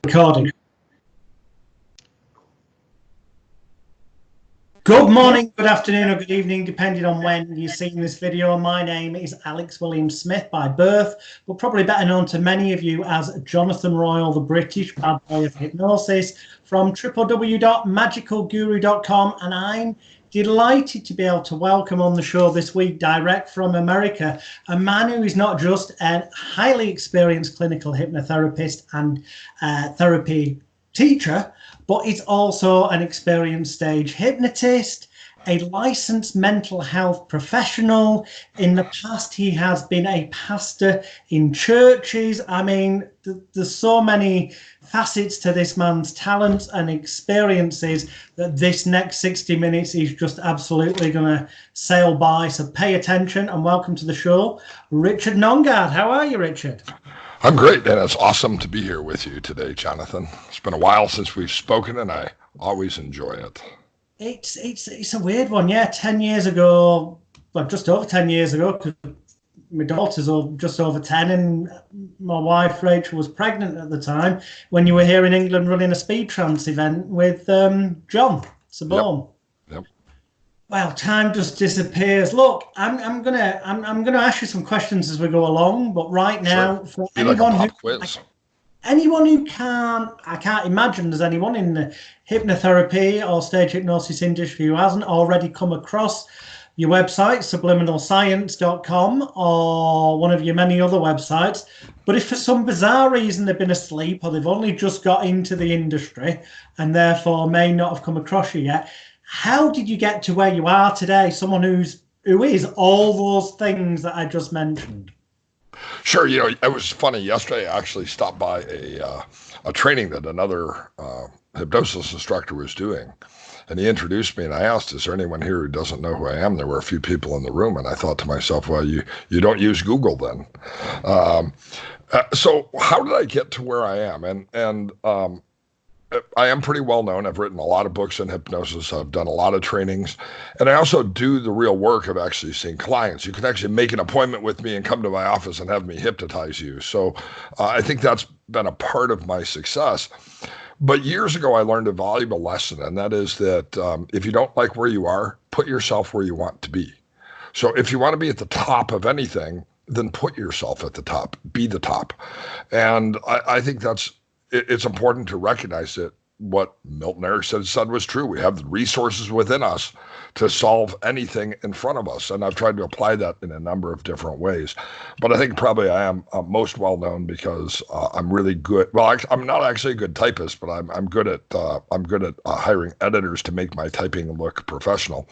Recording. Good morning, good afternoon, or good evening, depending on when you're seeing this video. My name is Alex William Smith by birth, but probably better known to many of you as Jonathan Royal, the British bad boy of hypnosis, from www.magicalguru.com, and I'm delighted to be able to welcome on the show this week, direct from America, a man who is not just a highly experienced clinical hypnotherapist and therapy teacher, but is also an experienced stage hypnotist, a licensed mental health professional. In the past, he has been a pastor in churches. I mean, there's so many facets to this man's talents and experiences that this next 60 minutes is just absolutely going to sail by. So pay attention and welcome to the show, Richard Nongard. How are you, Richard? I'm great, and it's awesome to be here with you today, Jonathan. It's been a while since we've spoken, and I always enjoy it. It's a weird one, yeah. 10 years ago, well, just over 10 years ago, because my daughter's just over 10, and my wife Rachel was pregnant at the time when you were here in England running a speed trance event with John Sabone. Yep. Well, time just disappears. Look, I'm gonna ask you some questions as we go along, but right now, for anyone who I can't imagine there's anyone in the hypnotherapy or stage hypnosis industry who hasn't already come across your website, subliminalscience.com, or one of your many other websites. But if for some bizarre reason they've been asleep or they've only just got into the industry and therefore may not have come across you yet, how did you get to where you are today? Someone who is all those things that I just mentioned. Sure. You know, it was funny. Yesterday, I actually stopped by a training that another hypnosis instructor was doing. And he introduced me, and I asked, is there anyone here who doesn't know who I am? There were a few people in the room, and I thought to myself, well, you don't use Google then. So how did I get to where I am? And I am pretty well known. I've written a lot of books in hypnosis. I've done a lot of trainings. And I also do the real work of actually seeing clients. You can actually make an appointment with me and come to my office and have me hypnotize you. So I think that's been a part of my success. But years ago, I learned a valuable lesson, and that is that if you don't like where you are, put yourself where you want to be. So if you want to be at the top of anything, then put yourself at the top, be the top. And I think it's important to recognize that what Milton Erickson said was true. We have the resources within us to solve anything in front of us. And I've tried to apply that in a number of different ways. But I think probably I am most well known because I'm really good. Well, I'm not actually a good typist, but I'm good at hiring editors to make my typing look professional.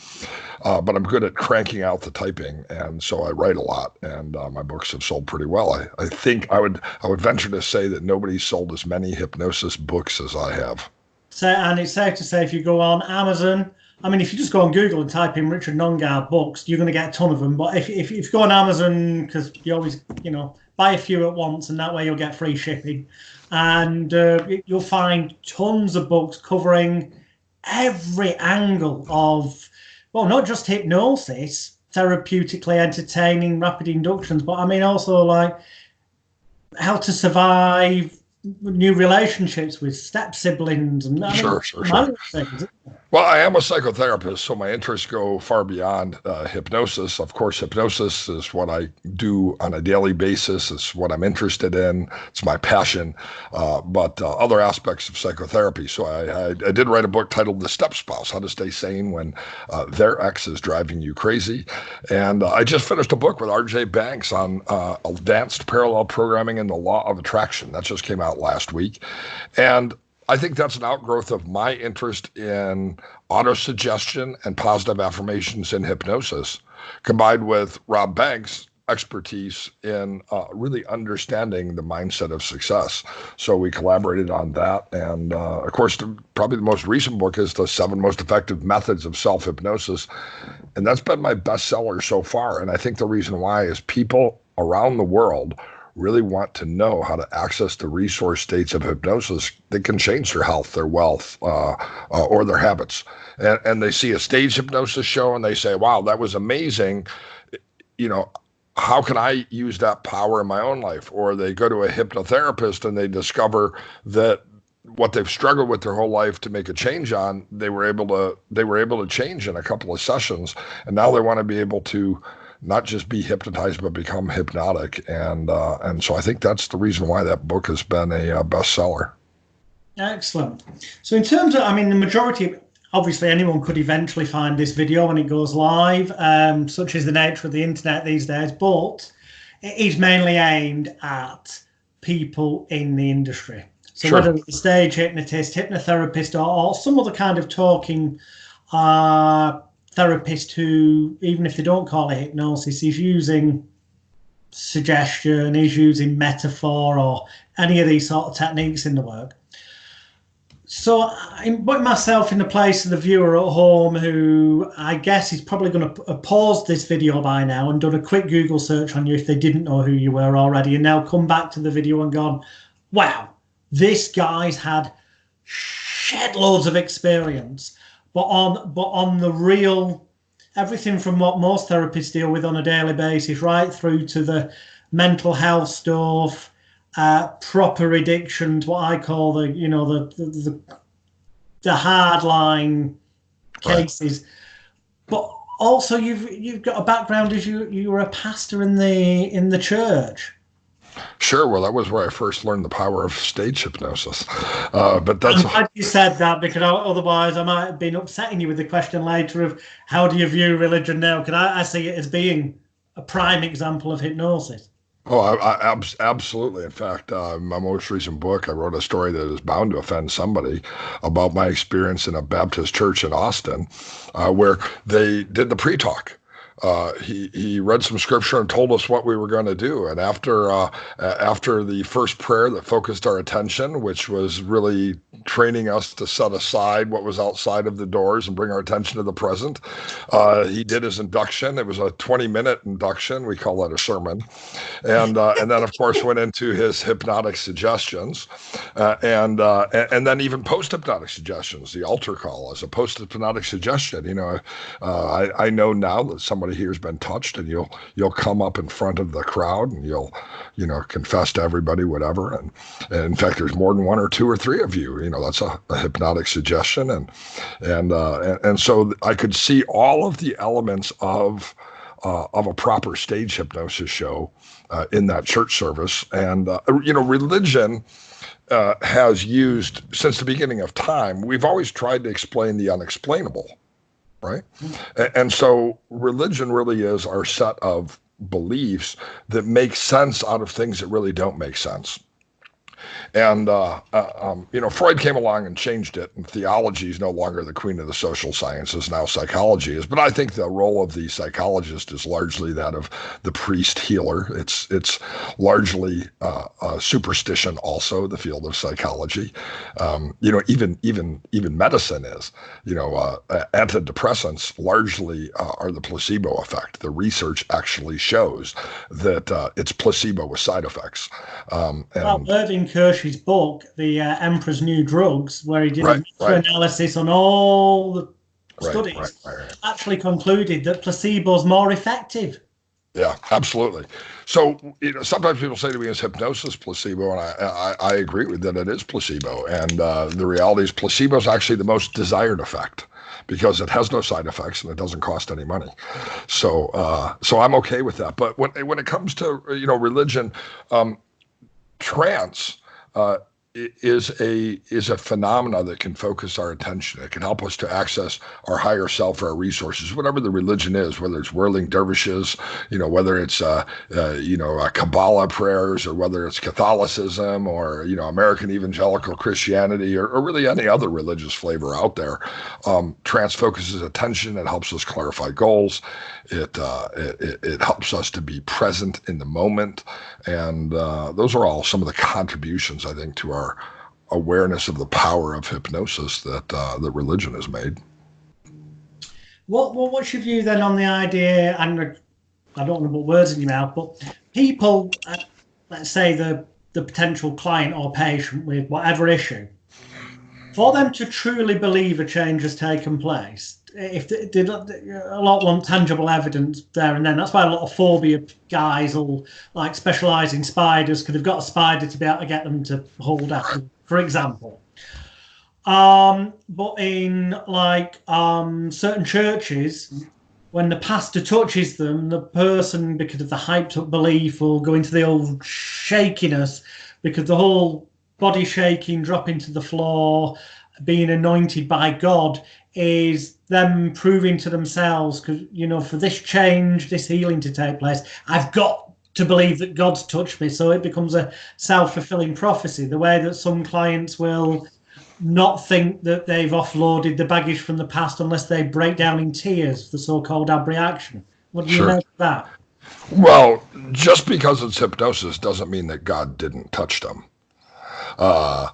But I'm good at cranking out the typing, and so I write a lot. And my books have sold pretty well. I think I would venture to say that nobody's sold as many hypnosis books as I have. So, and it's safe to say if you go on Amazon, I mean, if you just go on Google and type in Richard Nongard books, you're going to get a ton of them. But if you go on Amazon, because you always, buy a few at once, and that way you'll get free shipping. And you'll find tons of books covering every angle of, well, not just hypnosis, therapeutically entertaining, rapid inductions, but I mean also like how to survive new relationships with step siblings and sure. things. Well, I am a psychotherapist, so my interests go far beyond hypnosis. Of course, hypnosis is what I do on a daily basis. It's what I'm interested in. It's my passion. But other aspects of psychotherapy. So I did write a book titled The Step Spouse, How to Stay Sane When Their Ex is Driving You Crazy. And I just finished a book with R.J. Banks on advanced parallel programming and the law of attraction. That just came out last week. And I think that's an outgrowth of my interest in autosuggestion and positive affirmations in hypnosis, combined with Rob Banks' expertise in really understanding the mindset of success. So we collaborated on that. And of course, probably the most recent book is The 7 Most Effective Methods of Self-Hypnosis. And that's been my bestseller so far. And I think the reason why is people around the world really want to know how to access the resource states of hypnosis that can change their health, their wealth, or their habits. And they see a stage hypnosis show and they say, wow, that was amazing. How can I use that power in my own life? Or they go to a hypnotherapist and they discover that what they've struggled with their whole life to make a change on, they were able to change in a couple of sessions, and now they want to be able to not just be hypnotized but become hypnotic, and so I think that's the reason why that book has been a bestseller. Excellent. So in terms of, I mean, the majority, obviously anyone could eventually find this video when it goes live, such is the nature of the internet these days, but it is mainly aimed at people in the industry. So Sure. whether it's a stage hypnotist, hypnotherapist, or some other kind of talking therapist who, even if they don't call it hypnosis, is using suggestion, is using metaphor, or any of these sort of techniques in the work. So I'm putting myself in the place of the viewer at home who I guess is probably going to pause this video by now and done a quick Google search on you if they didn't know who you were already, and now come back to the video and gone, wow, this guy's had shed loads of experience, but on the real, everything from what most therapists deal with on a daily basis, right through to the mental health stuff, proper addictions, what I call the hardline cases. Right. But also you've got a background as you were a pastor in the church. Sure. Well, that was where I first learned the power of stage hypnosis. But that's. I'm glad you said that, because otherwise I might have been upsetting you with the question later of how do you view religion now? Because I see it as being a prime example of hypnosis. Oh, absolutely. In fact, my most recent book, I wrote a story that is bound to offend somebody about my experience in a Baptist church in Austin, where they did the pre-talk. He read some scripture and told us what we were going to do. And after the first prayer that focused our attention, which was really training us to set aside what was outside of the doors and bring our attention to the present, he did his induction. It was a 20-minute induction. We call that a sermon. And then, of course, went into his hypnotic suggestions, and then even post-hypnotic suggestions. The altar call is a post-hypnotic suggestion. I know now that somebody here has been touched, and you'll come up in front of the crowd and you'll confess to everybody whatever, and in fact there's more than one or two or three of you. That's a hypnotic suggestion, and so I could see all of the elements of a proper stage hypnosis show in that church service. And religion has used, since the beginning of time, we've always tried to explain the unexplainable. Right. And so religion really is our set of beliefs that make sense out of things that really don't make sense. And, Freud came along and changed it, and theology is no longer the queen of the social sciences. Now psychology is. But I think the role of the psychologist is largely that of the priest healer. It's largely superstition also, the field of psychology. Even medicine is. Antidepressants largely are the placebo effect. The research actually shows that it's placebo with side effects. Irving Kersh's book, The Emperor's New Drugs, where he did a meta-analysis on all the studies, actually concluded that placebo is more effective. Yeah, absolutely. So, sometimes people say to me, is hypnosis placebo? And I agree with that. It is placebo. And the reality is placebo is actually the most desired effect, because it has no side effects and it doesn't cost any money. So I'm okay with that. But when it comes to, religion, trance is a phenomena that can focus our attention. It can help us to access our higher self or our resources, whatever the religion is, whether it's whirling dervishes, whether it's Kabbalah prayers, or whether it's Catholicism, or American evangelical Christianity, or really any other religious flavor out there. Trance focuses attention. It helps us clarify goals. It helps us to be present in the moment, and those are all some of the contributions, I think, to our awareness of the power of hypnosis that religion has made. What's your view then on the idea? And I don't want to put words in your mouth, but people, let's say the potential client or patient with whatever issue, for them to truly believe a change has taken place, if they did, a lot want tangible evidence there and then. That's why a lot of phobia guys will specialize in spiders, because they've got a spider to be able to get them to hold up, for example. But in like certain churches, when the pastor touches them, the person, because of the hyped up belief, will go into the old shakiness, because the whole body shaking, dropping to the floor, being anointed by God, is them proving to themselves, because, you know, for this change, this healing to take place, I've got to believe that God's touched me. So it becomes a self-fulfilling prophecy, the way that some clients will not think that they've offloaded the baggage from the past unless they break down in tears, the so-called abreaction. What do you Sure. make of that? Well, just because it's hypnosis doesn't mean that God didn't touch them. Uh,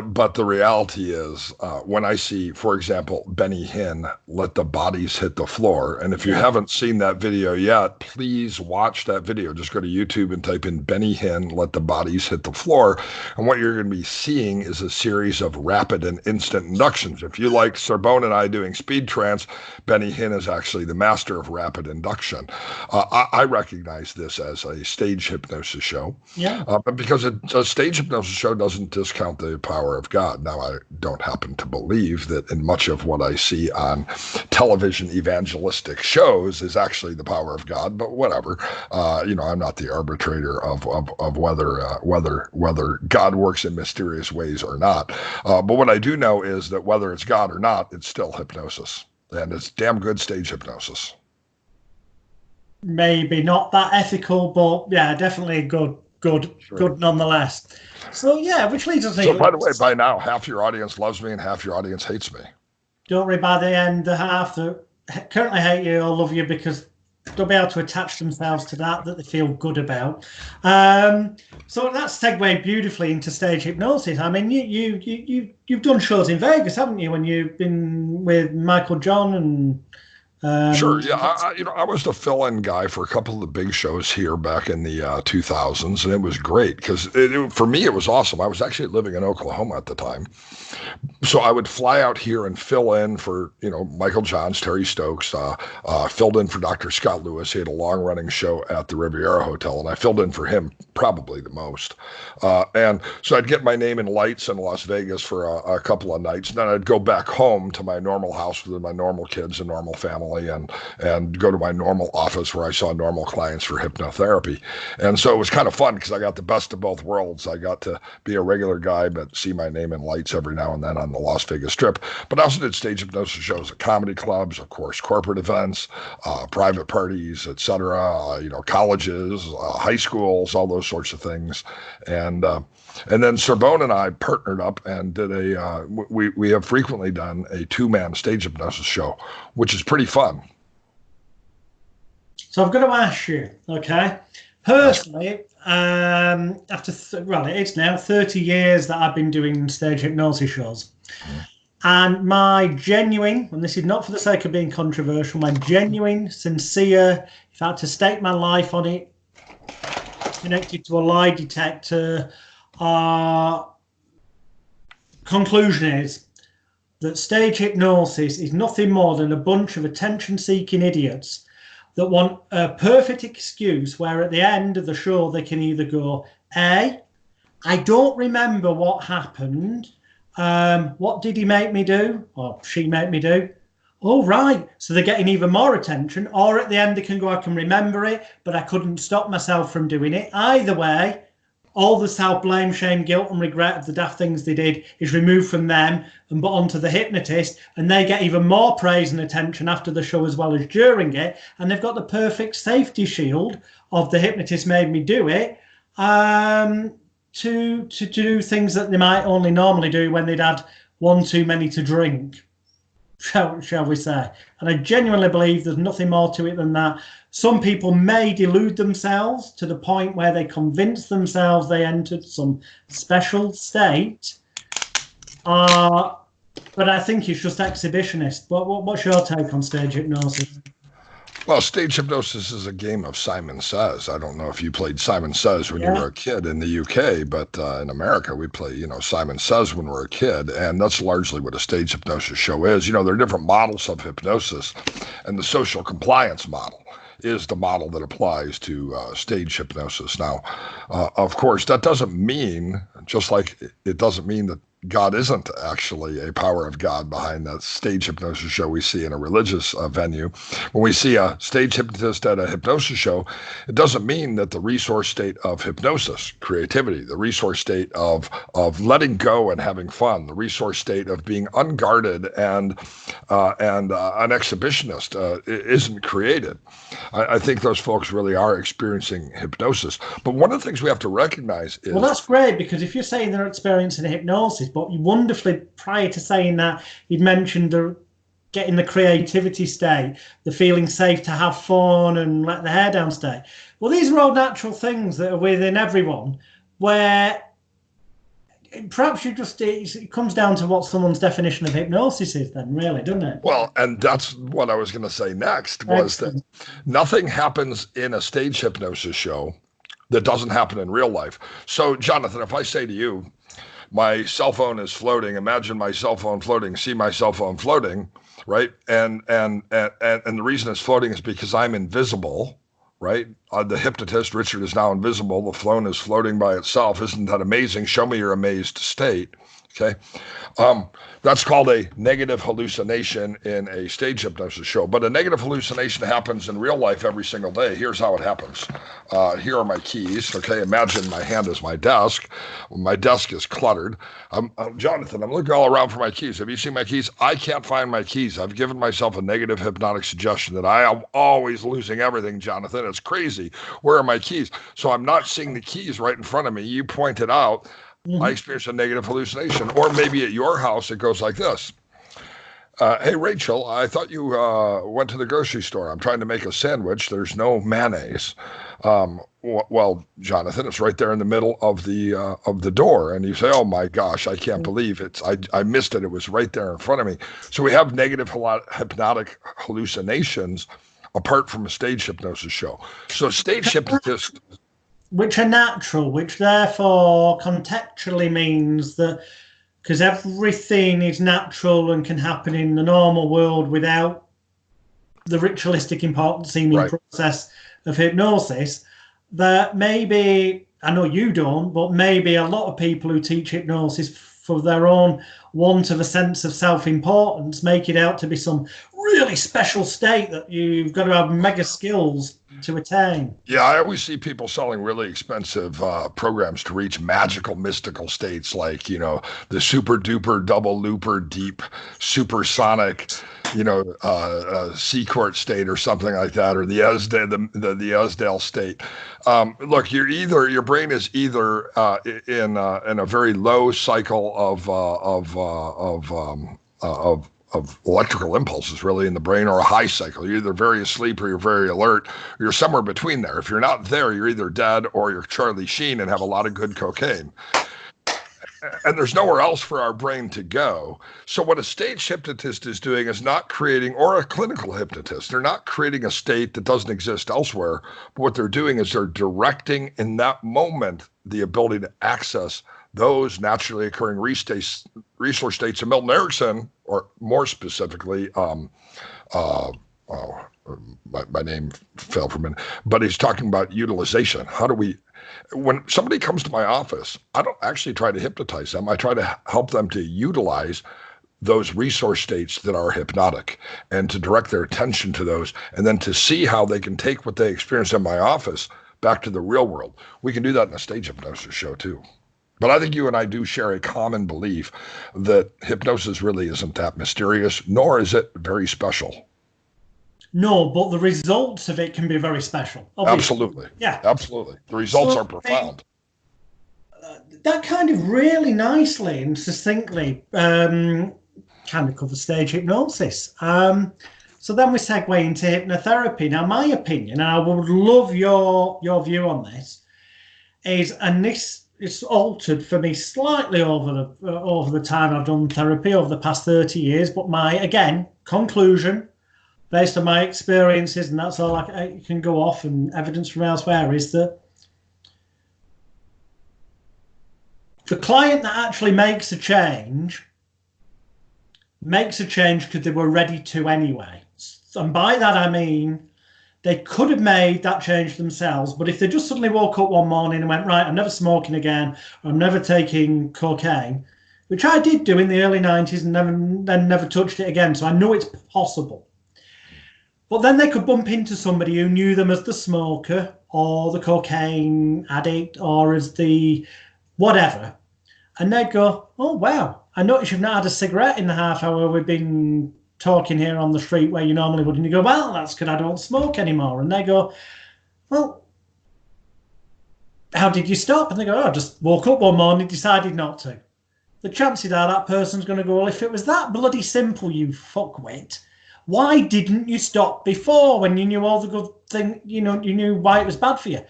but the reality is, when I see, for example, Benny Hinn, let the bodies hit the floor. And if you Yeah. haven't seen that video yet, please watch that video. Just go to YouTube and type in Benny Hinn, let the bodies hit the floor. And what you're going to be seeing is a series of rapid and instant inductions. If you like Sorbonne and I doing speed trance, Benny Hinn is actually the master of rapid induction. I recognize this as a stage hypnosis show. Yeah. But because a stage hypnosis show doesn't discount the power of God. Now, I don't happen to believe that in much of what I see on television evangelistic shows is actually the power of God, but whatever. I'm not the arbitrator of whether God works in mysterious ways or not. But what I do know is that whether it's God or not, it's still hypnosis, and it's damn good stage hypnosis. Maybe not that ethical, but yeah, definitely good nonetheless. So yeah, which leads us. So by the way, by now, half your audience loves me and half your audience hates me. Don't worry, by the end, the half that currently hate you or love you because they'll be able to attach themselves to that they feel good about. So that's segued beautifully into stage hypnosis. I mean, you've done shows in Vegas, haven't you? When you've been with Michael John and. Sure. Yeah. I was the fill-in guy for a couple of the big shows here back in the 2000s, and it was great because for me it was awesome. I was actually living in Oklahoma at the time, so I would fly out here and fill in for Michael Johns, Terry Stokes, filled in for Dr. Scott Lewis. He had a long-running show at the Riviera Hotel, and I filled in for him probably the most. And so I'd get my name in lights in Las Vegas for a couple of nights, and then I'd go back home to my normal house with my normal kids and normal family. And go to my normal office where I saw normal clients for hypnotherapy. And so it was kind of fun because I got the best of both worlds. I got to be a regular guy, but see my name in lights every now and then on the Las Vegas Strip. But I also did stage hypnosis shows at comedy clubs, of course, corporate events, private parties, etc., colleges, high schools, all those sorts of things. And then Sorbonne and I partnered up and did we have frequently done a two-man stage hypnosis show, which is pretty fun. So I've got to ask you, okay, personally, it's now 30 years that I've been doing stage hypnosis shows. And my genuine, and this is not for the sake of being controversial, my genuine, sincere, if I had to stake my life on it, connected to a lie detector, conclusion is that stage hypnosis is nothing more than a bunch of attention-seeking idiots that want a perfect excuse where at the end of the show they can either go, A, I don't remember what happened. What did he make me do? Or she make me do? Oh, right. So they're getting even more attention. Or at the end they can go, I can remember it, but I couldn't stop myself from doing it. Either way, all the self-blame, shame, guilt, and regret of the daft things they did is removed from them and put onto the hypnotist, and they get even more praise and attention after the show as well as during it, and they've got the perfect safety shield of the hypnotist made me do it to do things that they might only normally do when they'd had one too many to drink, shall we say. And I genuinely believe there's nothing more to it than that. Some people may delude themselves to the point where they convince themselves they entered some special state. But I think it's just exhibitionist. What's your take on stage hypnosis? Well, stage hypnosis is a game of Simon Says. I don't know if you played Simon Says when you were a kid in the UK, but in America we play, Simon Says when we're a kid, and that's largely what a stage hypnosis show is. There are different models of hypnosis, and the social compliance model is the model that applies to stage hypnosis. Now, of course, that doesn't mean, just like it doesn't mean that God isn't actually a power of God behind that stage hypnosis show we see in a religious venue. When we see a stage hypnotist at a hypnosis show, it doesn't mean that the resource state of hypnosis, creativity, the resource state of letting go and having fun, the resource state of being unguarded and an exhibitionist isn't created. I think those folks really are experiencing hypnosis. But one of the things we have to recognize is... Well, that's great, because if you're saying they're experiencing hypnosis, but you wonderfully, prior to saying that, you'd mentioned the getting the creativity state, the feeling safe to have fun and let the hair down state. Well, these are all natural things that are within everyone, where perhaps it comes down to what someone's definition of hypnosis is then, really, doesn't it? Well, and that's what I was going to say next, was that nothing happens in a stage hypnosis show that doesn't happen in real life. So, Jonathan, if I say to you, my cell phone is floating, imagine my cell phone floating, see my cell phone floating, right? And the reason it's floating is because I'm invisible, right? The hypnotist, Richard, is now invisible. The phone is floating by itself. Isn't that amazing? Show me your amazed state. Okay. That's called a negative hallucination in a stage hypnosis show. But a negative hallucination happens in real life every single day. Here's how it happens. Here are my keys. Okay. Imagine my hand is my desk. My desk is cluttered. Jonathan, I'm looking all around for my keys. Have you seen my keys? I can't find my keys. I've given myself a negative hypnotic suggestion that I am always losing everything, Jonathan. It's crazy. Where are my keys? So I'm not seeing the keys right in front of me. You pointed out, I experienced a negative hallucination. Or maybe at your house, it goes like this. Hey, Rachel, I thought you went to the grocery store. I'm trying to make a sandwich. There's no mayonnaise. Well, Jonathan, it's right there in the middle of the door. And you say, oh, my gosh, I can't believe it. I missed it. It was right there in front of me. So we have negative hypnotic hallucinations apart from a stage hypnosis show. So stage hypnotist... Which are natural, which therefore contextually means that, because everything is natural and can happen in the normal world without the ritualistic important seeming process of hypnosis, that maybe, I know you don't, but maybe a lot of people who teach hypnosis for their own want of a sense of self-importance make it out to be some really special state that you've got to have mega skills to attain. Yeah, I always see people selling really expensive programs to reach magical, mystical states like, the super duper double looper deep supersonic, sea court state or something like that, or the Esdale state. Look, your brain is either in a very low cycle of electrical impulses really in the brain, or a high cycle. You're either very asleep or you're very alert, or you're somewhere between there. If you're not there, you're either dead or you're Charlie Sheen and have a lot of good cocaine. And there's nowhere else for our brain to go. So what a stage hypnotist is doing is not creating, or a clinical hypnotist, they're not creating a state that doesn't exist elsewhere. But what they're doing is they're directing in that moment the ability to access those naturally occurring resource states. And Milton Erickson, or more specifically, my name fell from it, but he's talking about utilization. How do we, when somebody comes to my office, I don't actually try to hypnotize them. I try to help them to utilize those resource states that are hypnotic and to direct their attention to those, and then to see how they can take what they experience in my office back to the real world. We can do that in a stage hypnosis show too. But I think you and I do share a common belief that hypnosis really isn't that mysterious, nor is it very special. No, but the results of it can be very special. Obviously. Absolutely. Yeah. Absolutely. The results are profound. That kind of really nicely and succinctly kind of covers stage hypnosis. So then we segue into hypnotherapy. Now, my opinion, and I would love your view on this, is, and this it's altered for me slightly over the time I've done therapy over the past 30 years. But my, again, conclusion, based on my experiences, and that's all I can go off, and evidence from elsewhere, is that the client that actually makes a change because they were ready to anyway. And by that I mean they could have made that change themselves, but if they just suddenly woke up one morning and went, right, I'm never smoking again, or I'm never taking cocaine, which I did do in the early 90s and never touched it again. So I know it's possible. But then they could bump into somebody who knew them as the smoker or the cocaine addict or as the whatever. And they'd go, oh, wow, I noticed you've not had a cigarette in the half hour we've been talking here on the street where you normally would. And you go, well, that's because I don't smoke anymore. And they go, well, how did you stop? And they go, oh, I just woke up one morning, decided not to. The chances are that person's going to go, well, if it was that bloody simple, you fuckwit, why didn't you stop before when you knew all the good thing, you knew why it was bad for you?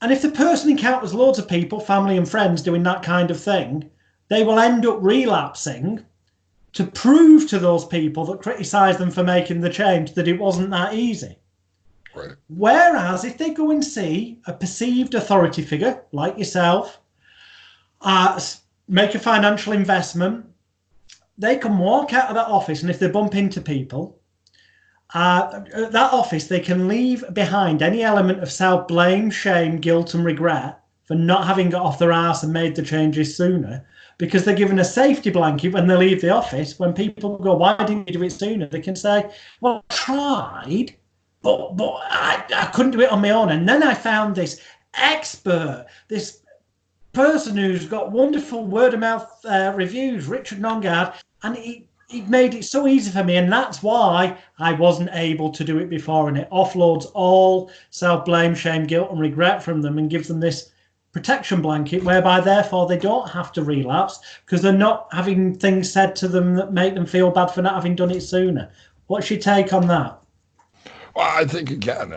And if the person encounters loads of people, family and friends doing that kind of thing, they will end up relapsing to prove to those people that criticize them for making the change that it wasn't that easy. Right. Whereas if they go and see a perceived authority figure like yourself, make a financial investment, they can walk out of that office, and if they bump into people, at that office, they can leave behind any element of self-blame, shame, guilt, and regret for not having got off their arse and made the changes sooner, because they're given a safety blanket when they leave the office. When people go, why didn't you do it sooner? They can say, well, I tried, but I couldn't do it on my own. And then I found this expert, this person who's got wonderful word-of-mouth reviews, Richard Nongard, and he made it so easy for me, and that's why I wasn't able to do it before. And it offloads all self-blame, shame, guilt, and regret from them and gives them this protection blanket whereby therefore they don't have to relapse because they're not having things said to them that make them feel bad for not having done it sooner. What's your take on that? Well, I think, again,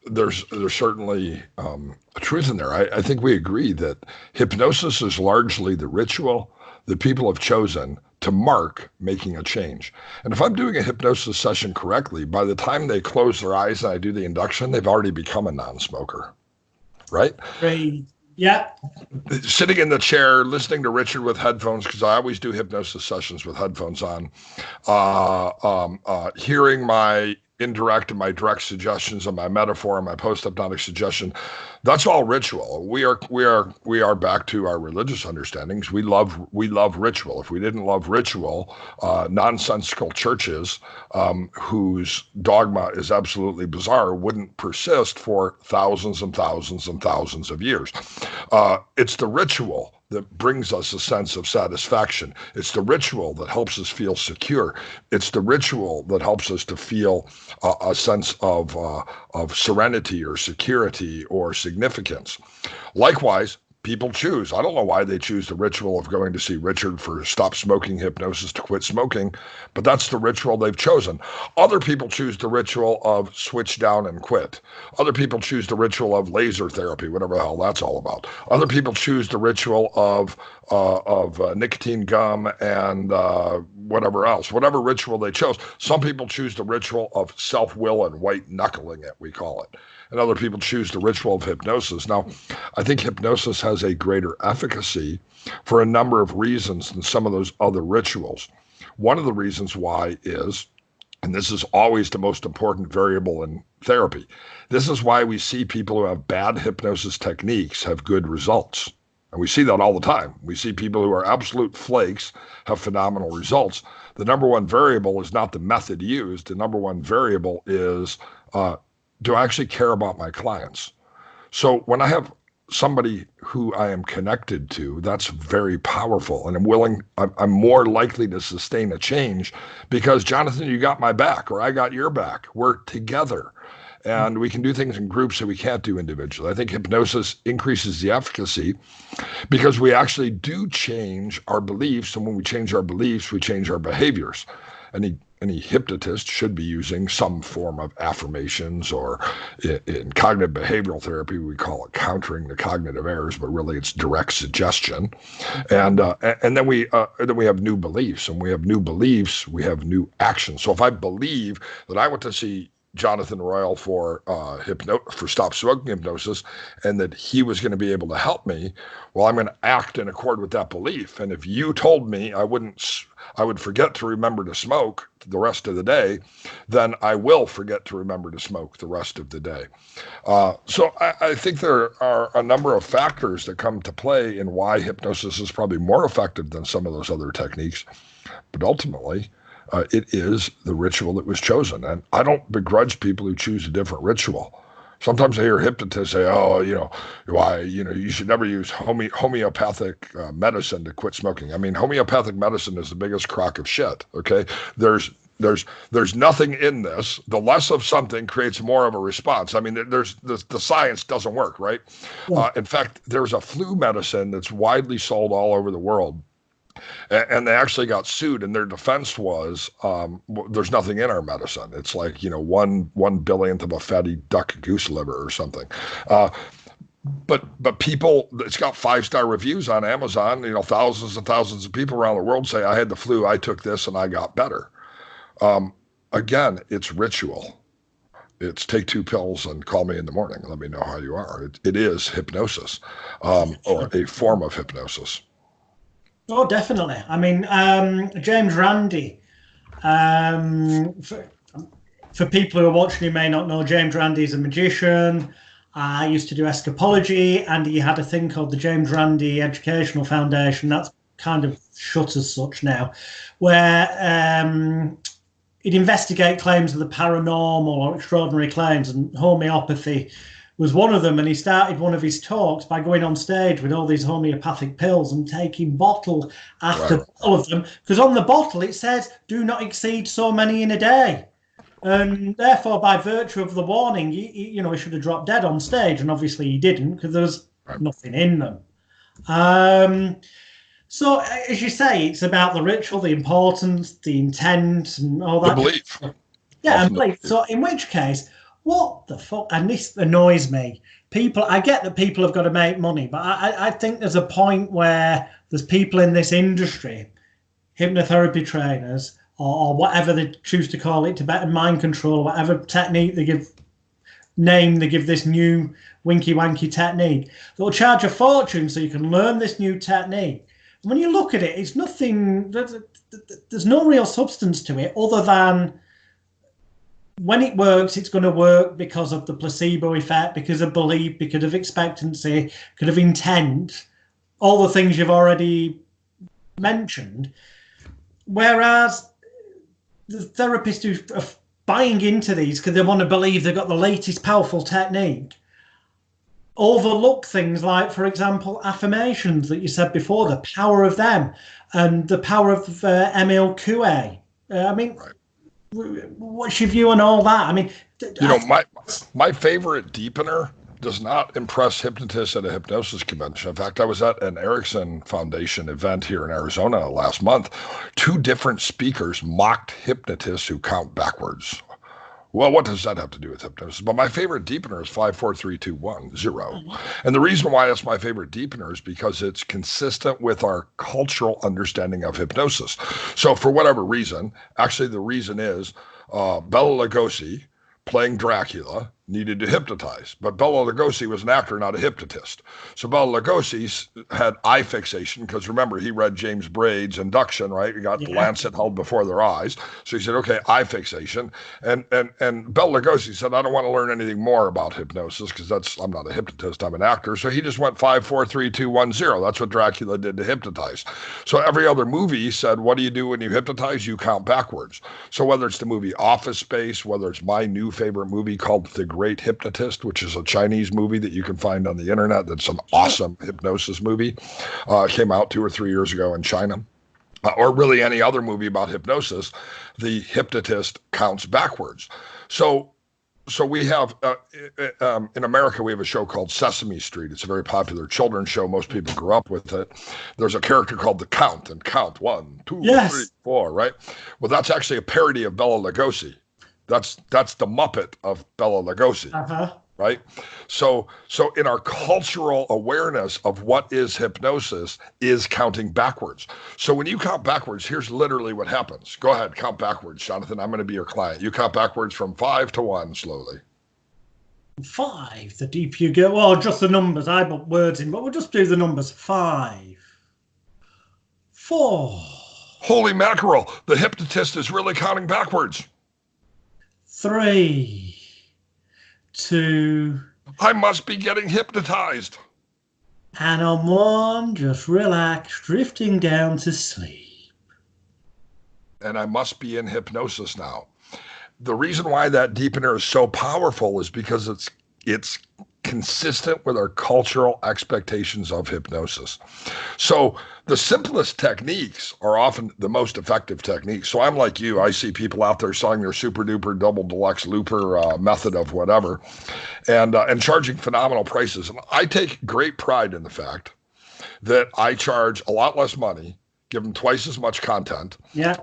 there's certainly a truth in there. I think we agree that hypnosis is largely the ritual that people have chosen to mark making a change. And if I'm doing a hypnosis session correctly, by the time they close their eyes and I do the induction, they've already become a non-smoker, right? Great. Yeah. Sitting in the chair, listening to Richard with headphones, because I always do hypnosis sessions with headphones on, hearing my indirect and my direct suggestions and my metaphor and my post-hypnotic suggestion, that's all ritual. We are back to our religious understandings. We love ritual. If we didn't love ritual, nonsensical churches whose dogma is absolutely bizarre wouldn't persist for thousands and thousands and thousands of years. It's the ritual that brings us a sense of satisfaction. It's the ritual that helps us feel secure. It's the ritual that helps us to feel a sense of serenity or security or significance. Likewise, people choose. I don't know why they choose the ritual of going to see Richard for stop smoking hypnosis to quit smoking, but that's the ritual they've chosen. Other people choose the ritual of switch down and quit. Other people choose the ritual of laser therapy, whatever the hell that's all about. Other people choose the ritual of nicotine gum and whatever else, whatever ritual they chose. Some people choose the ritual of self-will and white knuckling it, we call it. And other people choose the ritual of hypnosis. Now, I think hypnosis has a greater efficacy for a number of reasons than some of those other rituals. One of the reasons why is, and this is always the most important variable in therapy, this is why we see people who have bad hypnosis techniques have good results. And we see that all the time. We see people who are absolute flakes have phenomenal results. The number one variable is not the method used. The number one variable is, do I actually care about my clients? So when I have somebody who I am connected to, that's very powerful. And I'm more likely to sustain a change because, Jonathan, you got my back or I got your back. We're together. And we can do things in groups that we can't do individually. I think hypnosis increases the efficacy because we actually do change our beliefs. And when we change our beliefs, we change our behaviors. Any hypnotist should be using some form of affirmations, or in cognitive behavioral therapy, we call it countering the cognitive errors, but really it's direct suggestion. And then we have new beliefs, and we have new beliefs, we have new actions. So if I believe that I went to see Jonathan Royal for Stop Smoking Hypnosis, and that he was going to be able to help me. Well, I'm going to act in accord with that belief. And if you told me I would forget to remember to smoke the rest of the day, then I will forget to remember to smoke the rest of the day. So I think there are a number of factors that come to play in why hypnosis is probably more effective than some of those other techniques. But ultimately, it is the ritual that was chosen. And I don't begrudge people who choose a different ritual. Sometimes I hear hypnotists say, you should never use homeopathic medicine to quit smoking. I mean, homeopathic medicine is the biggest crock of shit, okay? There's nothing in this. The less of something creates more of a response. I mean, the science doesn't work, right? Yeah. In fact, there's a flu medicine that's widely sold all over the world. And they actually got sued, and their defense was, there's nothing in our medicine. It's like, 1/1 of a fatty duck goose liver or something. But people, it's got 5-star reviews on Amazon. Thousands and thousands of people around the world say, I had the flu, I took this, and I got better. Again, it's ritual. It's take 2 pills and call me in the morning. Let me know how you are. It is hypnosis, or a form of hypnosis. Oh, definitely. I mean, James Randi, for people who are watching who may not know, James Randi is a magician. I used to do escapology, and he had a thing called the James Randi Educational Foundation. That's kind of shut as such now, where he'd investigate claims of the paranormal or extraordinary claims, and homeopathy was one of them. And he started one of his talks by going on stage with all these homeopathic pills and taking bottle after bottle of them, because on the bottle it says do not exceed so many in a day, and therefore by virtue of the warning, he should have dropped dead on stage, and obviously he didn't, because there was nothing in them. So as you say, it's about the ritual, the importance, the intent, and all that. The belief. Yeah, and belief. So in which case, what the fuck? And this annoys me. I get that people have got to make money, but I think there's a point where there's people in this industry, hypnotherapy trainers, or whatever they choose to call it, Tibetan mind control, whatever technique they give this new winky wanky technique, they'll charge a fortune so you can learn this new technique. And when you look at it, it's nothing, there's no real substance to it other than when it works, it's going to work because of the placebo effect, because of belief, because of expectancy, because of intent, all the things you've already mentioned. Whereas the therapists who are buying into these because they want to believe they've got the latest powerful technique overlook things like, for example, affirmations that you said before, the power of them, and the power of Emile Coué. What's your view on all that? I mean, my favorite deepener does not impress hypnotists at a hypnosis convention. In fact, I was at an Erickson Foundation event here in Arizona last month. 2 different speakers mocked hypnotists who count backwards. Well, what does that have to do with hypnosis? But my favorite deepener is 5, 4, 3, 2, 1, 0. And the reason why it's my favorite deepener is because it's consistent with our cultural understanding of hypnosis. So for whatever reason, actually the reason is Bela Lugosi playing Dracula needed to hypnotize, but Bela Lugosi was an actor, not a hypnotist. So Bela Lugosi had eye fixation because remember, he read James Braid's Induction, right? He got the lancet held before their eyes. So he said, okay, eye fixation. And Bela Lugosi said, I don't want to learn anything more about hypnosis because I'm not a hypnotist, I'm an actor. So he just went 5, 4, 3, 2, 1, 0. That's what Dracula did to hypnotize. So every other movie said, what do you do when you hypnotize? You count backwards. So whether it's the movie Office Space, whether it's my new favorite movie called The Great Hypnotist, which is a Chinese movie that you can find on the internet. That's an awesome hypnosis movie. Came out 2 or 3 years ago in China. Or really any other movie about hypnosis, the hypnotist counts backwards. So we have, in America, we have a show called Sesame Street. It's a very popular children's show. Most people grew up with it. There's a character called the Count, and count 1, 2, 3, 4, right? Well, that's actually a parody of Bela Lugosi. That's the Muppet of Bela Lugosi, right? So in our cultural awareness of what is hypnosis is counting backwards. So when you count backwards, here's literally what happens. Go ahead, count backwards, Jonathan. I'm going to be your client. You count backwards from 5 to 1 slowly. 5, the deeper you go. Well, just the numbers. I put words in, but we'll just do the numbers. 5, 4. Holy mackerel, the hypnotist is really counting backwards. 3, 2. I must be getting hypnotized. And on 1, just relax, drifting down to sleep. And I must be in hypnosis now. The reason why that deepener is so powerful is because it's consistent with our cultural expectations of hypnosis. So the simplest techniques are often the most effective techniques. So I'm like you, I see people out there selling their super duper double deluxe looper method of whatever and charging phenomenal prices. And I take great pride in the fact that I charge a lot less money, give them twice as much content,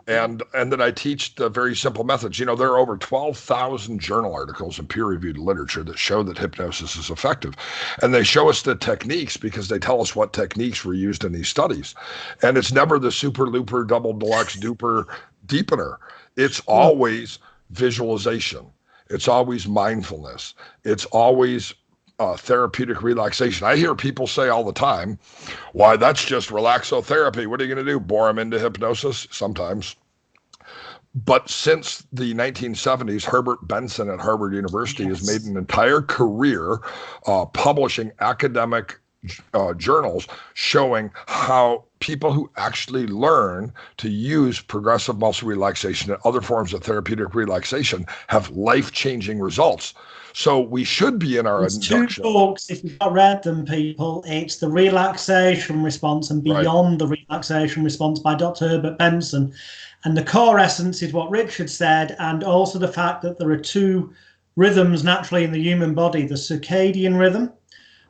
and that I teach the very simple methods. You know, there are over 12,000 journal articles and peer-reviewed literature that show that hypnosis is effective. And they show us the techniques because they tell us what techniques were used in these studies. And it's never the super looper, double deluxe duper deepener. It's always visualization. It's always mindfulness. It's always therapeutic relaxation. I hear people say all the time, why, that's just relaxotherapy. What are you going to do? Bore them into hypnosis? Sometimes. But since the 1970s, Herbert Benson at Harvard University has made an entire career publishing academic journals showing how people who actually learn to use progressive muscle relaxation and other forms of therapeutic relaxation have life-changing results. So we should be in our induction. 2 books, if you've not read them, people. It's The Relaxation Response and Beyond the Relaxation Response by Dr. Herbert Benson. And the core essence is what Richard said, and also the fact that there are 2 rhythms naturally in the human body, the circadian rhythm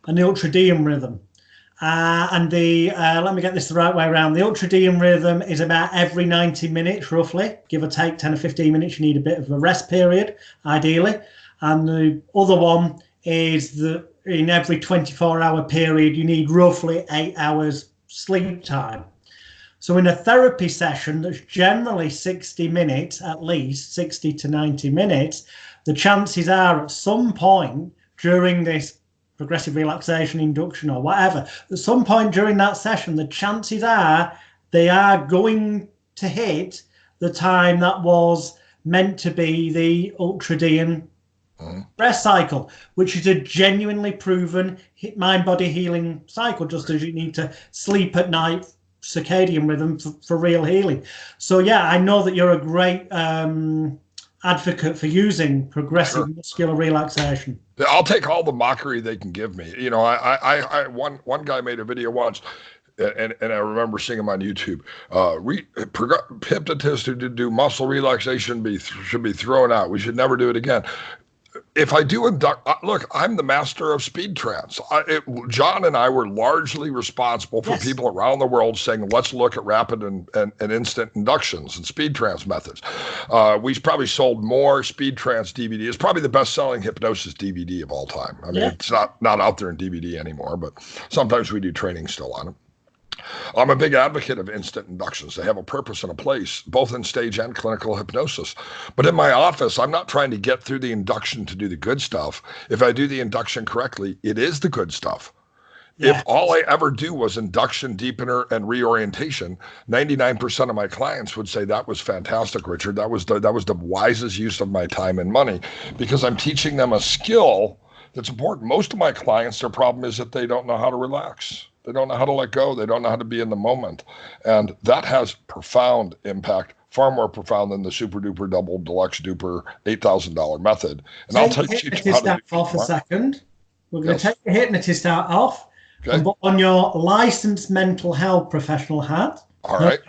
and the ultradian rhythm. And let me get this the right way around. The ultradian rhythm is about every 90 minutes, roughly, give or take 10 or 15 minutes. You need a bit of a rest period, ideally. And the other one is that in every 24-hour period, you need roughly 8 hours sleep time. So in a therapy session that's generally 60 minutes, at least 60 to 90 minutes, the chances are at some point during this progressive relaxation induction or whatever, at some point during that session, the chances are they are going to hit the time that was meant to be the ultradian rest cycle, which is a genuinely proven mind-body healing cycle, just as you need to sleep at night, circadian rhythm for real healing. So yeah, I know that you're a great advocate for using progressive muscular relaxation. I'll take all the mockery they can give me. You know, one guy made a video once, and I remember seeing him on YouTube. Hypnotists who do muscle relaxation should be thrown out. We should never do it again. If I do look, I'm the master of speed trance. John and I were largely responsible for people around the world saying, let's look at rapid and instant inductions and speed trance methods. We probably sold more speed trance DVD. It's probably the best-selling hypnosis DVD of all time. I mean, it's not out there in DVD anymore, but sometimes we do training still on it. I'm a big advocate of instant inductions. They have a purpose and a place, both in stage and clinical hypnosis. But in my office, I'm not trying to get through the induction to do the good stuff. If I do the induction correctly, it is the good stuff. If all I ever do was induction, deepener, and reorientation, 99% of my clients would say that was fantastic, Richard. That was the wisest use of my time and money, because I'm teaching them a skill that's important. Most of my clients, their problem is that they don't know how to relax. They don't know how to let go. They don't know how to be in the moment. And that has profound impact, far more profound than the super duper double deluxe duper $8,000 method. And I'll teach you how to do it. Off a second. We're going to take the hypnotist hat off and put on your licensed mental health professional hat. All right.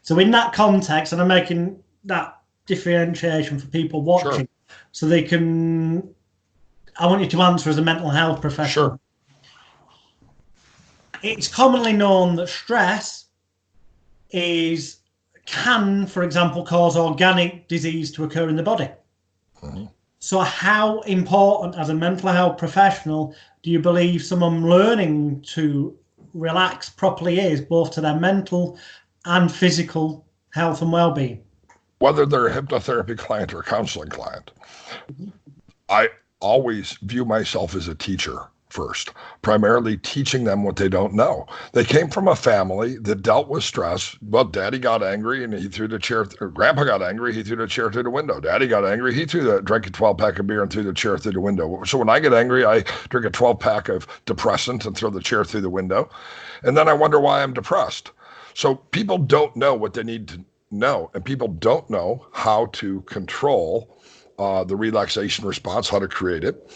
So in that context, and I'm making that differentiation for people watching, so they can, I want you to answer as a mental health professional. Sure. It's commonly known that stress can, for example, cause organic disease to occur in the body. So how important as a mental health professional do you believe someone learning to relax properly is, both to their mental and physical health and well-being? Whether they're a hypnotherapy client or a counseling client, I always view myself as a teacher first, primarily teaching them what they don't know. They came from a family that dealt with stress. Well, daddy got angry and he threw the chair, grandpa got angry, he threw the chair through the window. Daddy got angry, he drank a 12-pack of beer and threw the chair through the window. So when I get angry, I drink a 12-pack of depressant and throw the chair through the window. And then I wonder why I'm depressed. So people don't know what they need to know, and people don't know how to control the relaxation response, how to create it.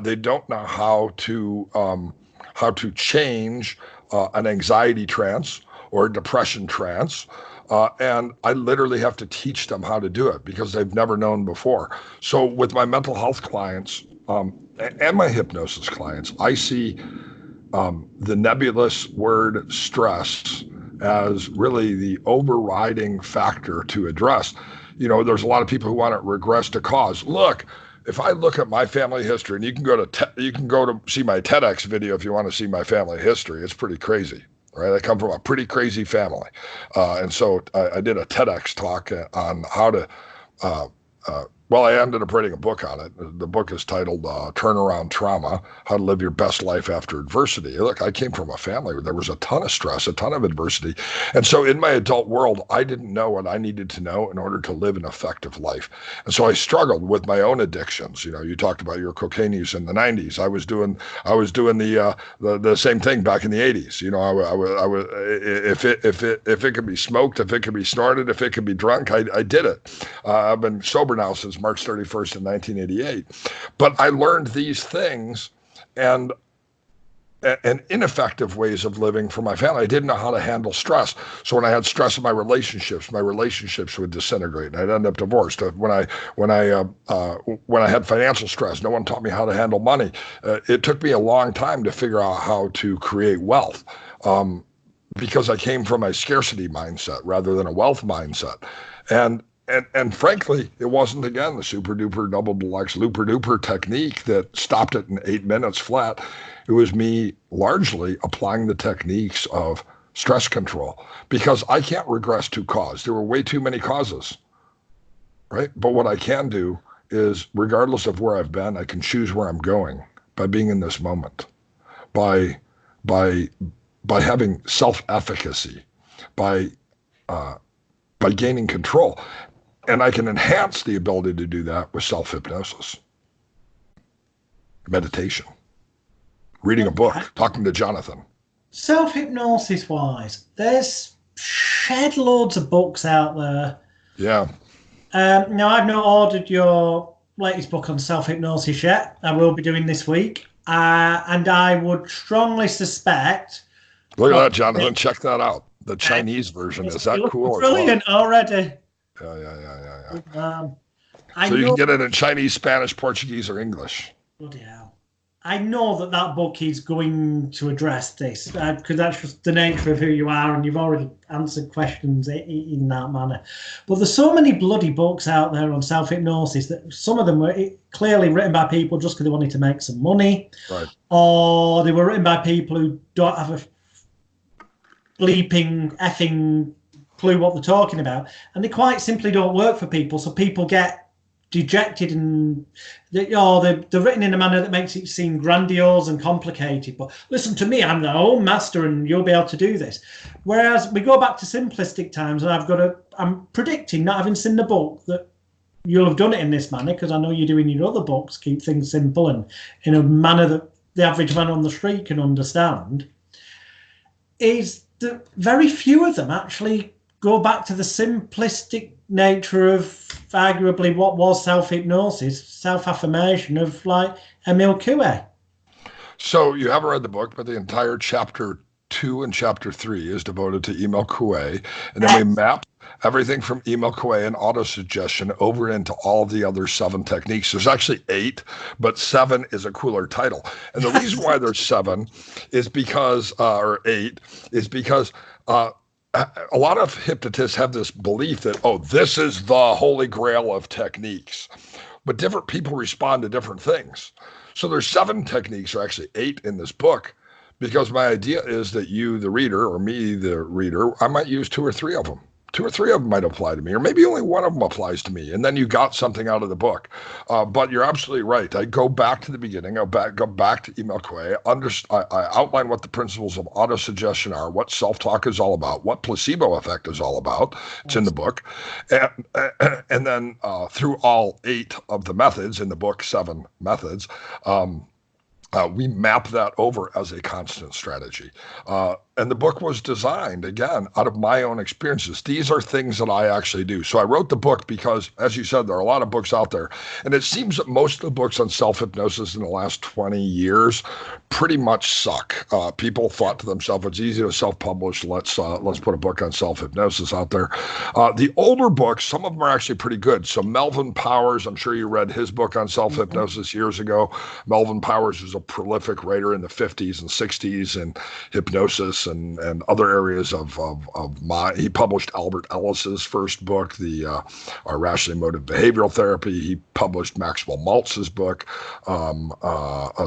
They don't know how to change an anxiety trance or a depression trance. And I literally have to teach them how to do it because they've never known before. So with my mental health clients and my hypnosis clients, I see the nebulous word stress as really the overriding factor to address. You know, there's a lot of people who want to regress to cause. Look, if I look at my family history, and you can go to see my TEDx video if you want to see my family history. It's pretty crazy, right? I come from a pretty crazy family, and so I did a TEDx talk on how to. Well, I ended up writing a book on it. The book is titled Turnaround Trauma, How to Live Your Best Life After Adversity. Look, I came from a family where there was a ton of stress, a ton of adversity. And so in my adult world, I didn't know what I needed to know in order to live an effective life. And so I struggled with my own addictions. You know, you talked about your cocaine use in the 90s. I was doing the same thing back in the 80s. You know, I was if it could be smoked, if it could be snorted, if it could be drunk, I did it. I've been sober now since March 31st in 1988. But I learned these things and ineffective ways of living for my family. I didn't know how to handle stress. So when I had stress in my relationships would disintegrate and I'd end up divorced. When I had financial stress, no one taught me how to handle money. It took me a long time to figure out how to create wealth because I came from a scarcity mindset rather than a wealth mindset. And frankly, it wasn't, again, the super duper double deluxe looper duper technique that stopped it in 8 minutes flat. It was me largely applying the techniques of stress control because I can't regress to cause. There were way too many causes, right? But what I can do is, regardless of where I've been, I can choose where I'm going by being in this moment, by having self-efficacy, by gaining control. And I can enhance the ability to do that with self-hypnosis, meditation, reading a book, talking to Jonathan. Self-hypnosis wise, there's shed loads of books out there. Yeah. Now, I've not ordered your latest book on self-hypnosis yet. I will be doing this week. And I would strongly suspect... Look at that, Jonathan. Check that out. The Chinese version. Is that cool? Brilliant already. Yeah. So you can get it in Chinese, Spanish, Portuguese, or English. Bloody hell. I know that book is going to address this because that's just the nature of who you are, and you've already answered questions in that manner. But there's so many bloody books out there on self-hypnosis that some of them were clearly written by people just because they wanted to make some money. Right. Or they were written by people who don't have a bleeping, effing clue what they're talking about, and they quite simply don't work for people, so people get dejected and they're written in a manner that makes it seem grandiose and complicated. But listen to me, I'm the own master and you'll be able to do this. Whereas we go back to simplistic times, and I'm predicting, not having seen the book, that you'll have done it in this manner, because I know you do in your other books, keep things simple and in a manner that the average man on the street can understand, is that very few of them actually go back to the simplistic nature of arguably what was self-hypnosis, self-affirmation of like Emile Coué. So you haven't read the book, but the entire chapter 2 and chapter 3 is devoted to Emile Coué. And then we map everything from Emile Coué and autosuggestion over into all of the other 7 techniques. There's actually 8, but 7 is a cooler title. And the reason why there's 7 is because, or 8, is because a lot of hypnotists have this belief that, this is the holy grail of techniques. but different people respond to different things. So there's 7 techniques, or actually 8 in this book, because my idea is that you, the reader, or me, the reader, I might use 2 or 3 of them. 2 or 3 of them might apply to me, or maybe only one of them applies to me, and then you got something out of the book. But you're absolutely right. I go back to the beginning. Go back to Emil Coué. I outline what the principles of autosuggestion are, what self-talk is all about, what placebo effect is all about. It's in the book, and then through all 8 of the methods in the book, 7 methods. We map that over as a constant strategy. And the book was designed, again, out of my own experiences. These are things that I actually do. So I wrote the book because, as you said, there are a lot of books out there. And it seems that most of the books on self-hypnosis in the last 20 years pretty much suck. People thought to themselves, it's easy to self-publish. Let's put a book on self-hypnosis out there. The older books, some of them are actually pretty good. So Melvin Powers, I'm sure you read his book on self-hypnosis years ago. Melvin Powers was a prolific writer in the 50s and 60s and hypnosis and other areas of he published Albert Ellis's first book, our Rationally Motive Behavioral Therapy. He published Maxwell Maltz's book,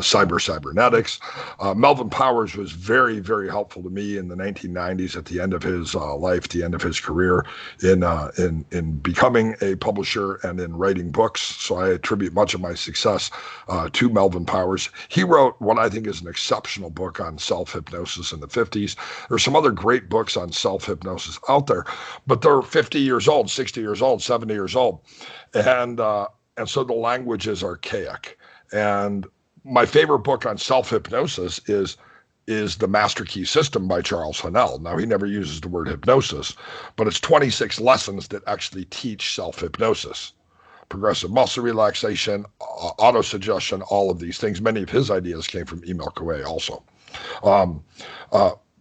Cybernetics. Melvin Powers was very, very helpful to me in the 1990s at the end of his life, the end of his career in becoming a publisher and in writing books. So I attribute much of my success to Melvin Powers. He wrote what I think is an exceptional book on self-hypnosis in the 50s. There's some other great books on self-hypnosis out there, but they're 50 years old, 60 years old, 70 years old. And so the language is archaic. And my favorite book on self-hypnosis is The Master Key System by Charles Haanel. Now, he never uses the word hypnosis, but it's 26 lessons that actually teach self-hypnosis. Progressive muscle relaxation, autosuggestion, all of these things. Many of his ideas came from Emil Coué also.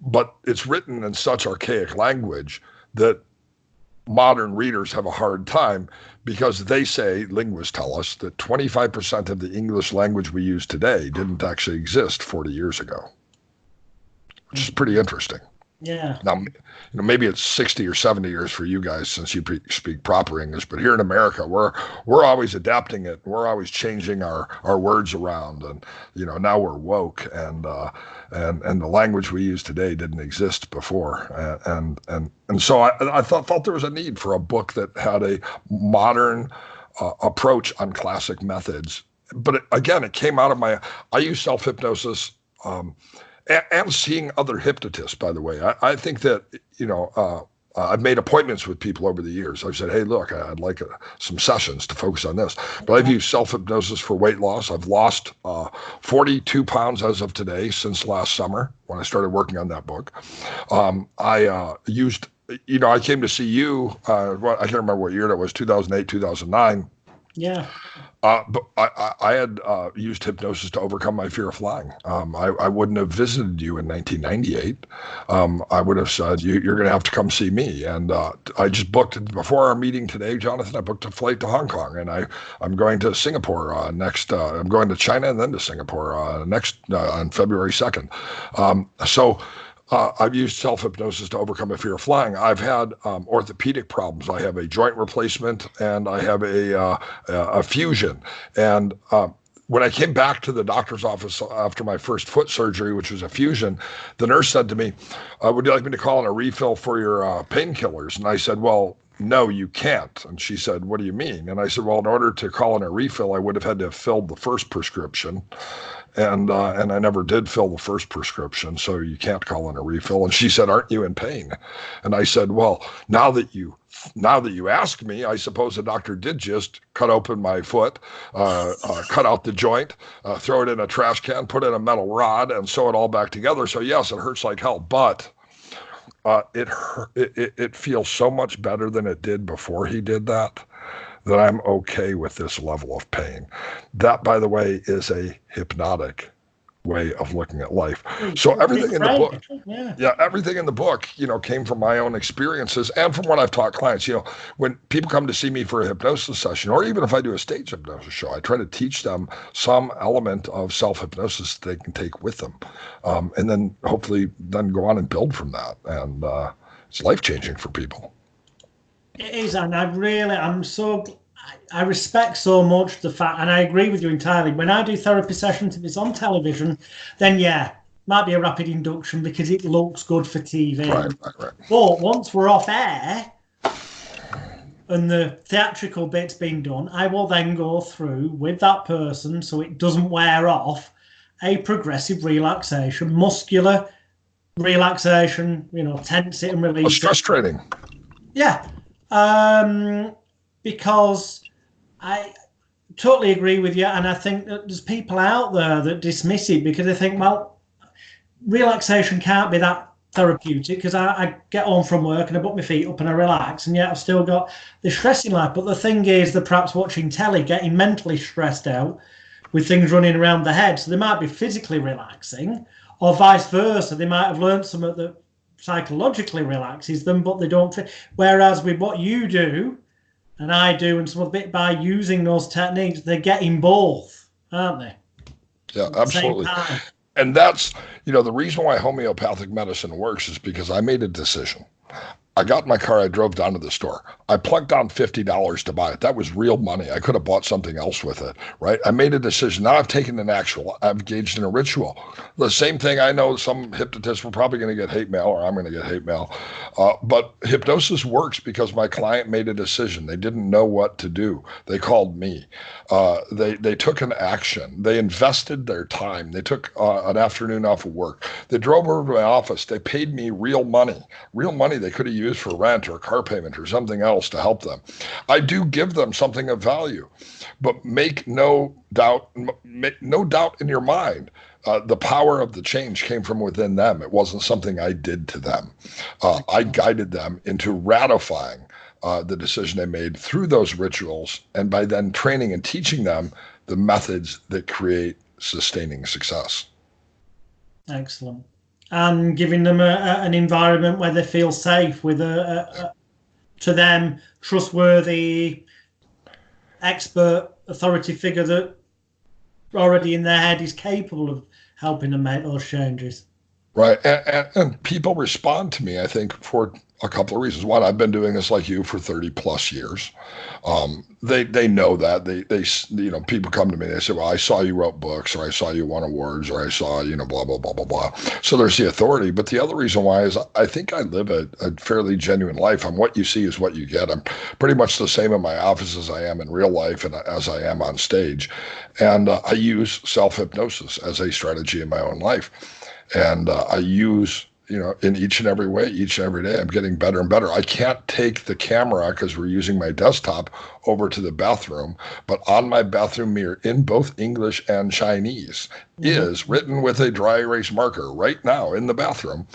But it's written in such archaic language that modern readers have a hard time because they say, linguists tell us, that 25% of the English language we use today didn't actually exist 40 years ago, which is pretty interesting. Yeah. Now, maybe it's 60 or 70 years for you guys since you speak proper English, but here in America, we're always adapting it. We're always changing our words around, and now we're woke, and the language we use today didn't exist before, and so I thought there was a need for a book that had a modern approach on classic methods. But again, it came out of I use self-hypnosis. And seeing other hypnotists, by the way. I think that, I've made appointments with people over the years. I've said, hey, look, I'd like some sessions to focus on this. But I've used self-hypnosis for weight loss. I've lost 42 pounds as of today since last summer when I started working on that book. I came to see you, I can't remember what year that was, 2008, 2009. Yeah. But I had used hypnosis to overcome my fear of flying. I wouldn't have visited you in 1998. I would have said, you're going to have to come see me. And I just booked, before our meeting today, Jonathan, I booked a flight to Hong Kong. And I'm going to Singapore next. I'm going to China and then to Singapore next on February 2nd. I've used self-hypnosis to overcome a fear of flying. I've had orthopedic problems. I have a joint replacement and I have a fusion. And when I came back to the doctor's office after my first foot surgery, which was a fusion, the nurse said to me, would you like me to call in a refill for your painkillers? And I said, well, no, you can't. And she said, what do you mean? And I said, well, in order to call in a refill, I would have had to have filled the first prescription. And I never did fill the first prescription, so you can't call in a refill. And she said, aren't you in pain? And I said, well, now that you ask me, I suppose the doctor did just cut open my foot, cut out the joint, throw it in a trash can, put in a metal rod, and sew it all back together. So yes, it hurts like hell, but it feels so much better than it did before he did that I'm okay with this level of pain. That, by the way, is a hypnotic way of looking at life. So everything in the book, everything in the book, came from my own experiences and from what I've taught clients. When people come to see me for a hypnosis session, or even if I do a stage hypnosis show, I try to teach them some element of self-hypnosis that they can take with them. And then hopefully then go on and build from that. And it's life-changing for people. It is, and I'm so I respect so much the fact, and I agree with you entirely. When I do therapy sessions, if it's on television, then yeah, might be a rapid induction because it looks good for TV. Right. But once we're off air and the theatrical bit's been done, I will then go through with that person, so it doesn't wear off, a progressive relaxation, muscular relaxation, tense it and release it. Stress training. Yeah. Because I totally agree with you. And I think that there's people out there that dismiss it because they think, well, relaxation can't be that therapeutic because I get home from work and I put my feet up and I relax, and yet I've still got the stress in life. But the thing is, they're perhaps watching telly, getting mentally stressed out with things running around the head. So they might be physically relaxing, or vice versa. They might have learned something that psychologically relaxes them, but they don't fit. Whereas with what you do and I do, and some of it by using those techniques, they're getting both, aren't they? Yeah, absolutely. And that's, the reason why homeopathic medicine works is because I made a decision. I got in my car, I drove down to the store. I plugged down $50 to buy it. That was real money. I could have bought something else with it, right? I made a decision. Now I've taken an actual, I've engaged in a ritual. The same thing, I know some hypnotists were probably going to get hate mail, or I'm going to get hate mail. But hypnosis works because my client made a decision. They didn't know what to do. They called me. They took an action. They invested their time. They took an afternoon off of work. They drove over to my office. They paid me real money they could have used for rent or car payment or something else to help them. I do give them something of value, but make no doubt in your mind, the power of the change came from within them. It wasn't something I did to them. I guided them into ratifying the decision they made through those rituals, and by then training and teaching them the methods that create sustaining success. Excellent. And giving them an environment where they feel safe with a to them trustworthy expert authority figure that already in their head is capable of helping them make those changes. Right. And people respond to me, I think, for a couple of reasons. One, I've been doing this like you for 30 plus years. They know that they people come to me, they say, well, I saw you wrote books, or I saw you won awards, or I saw, blah, blah, blah, blah, blah. So there's the authority. But the other reason why is I think I live a fairly genuine life. What you see is what you get. I'm pretty much the same in my office as I am in real life and as I am on stage. And I use self-hypnosis as a strategy in my own life. And I use, in each and every way, each and every day, I'm getting better and better. I can't take the camera because we're using my desktop over to the bathroom, but on my bathroom mirror in both English and Chinese is written with a dry erase marker right now in the bathroom.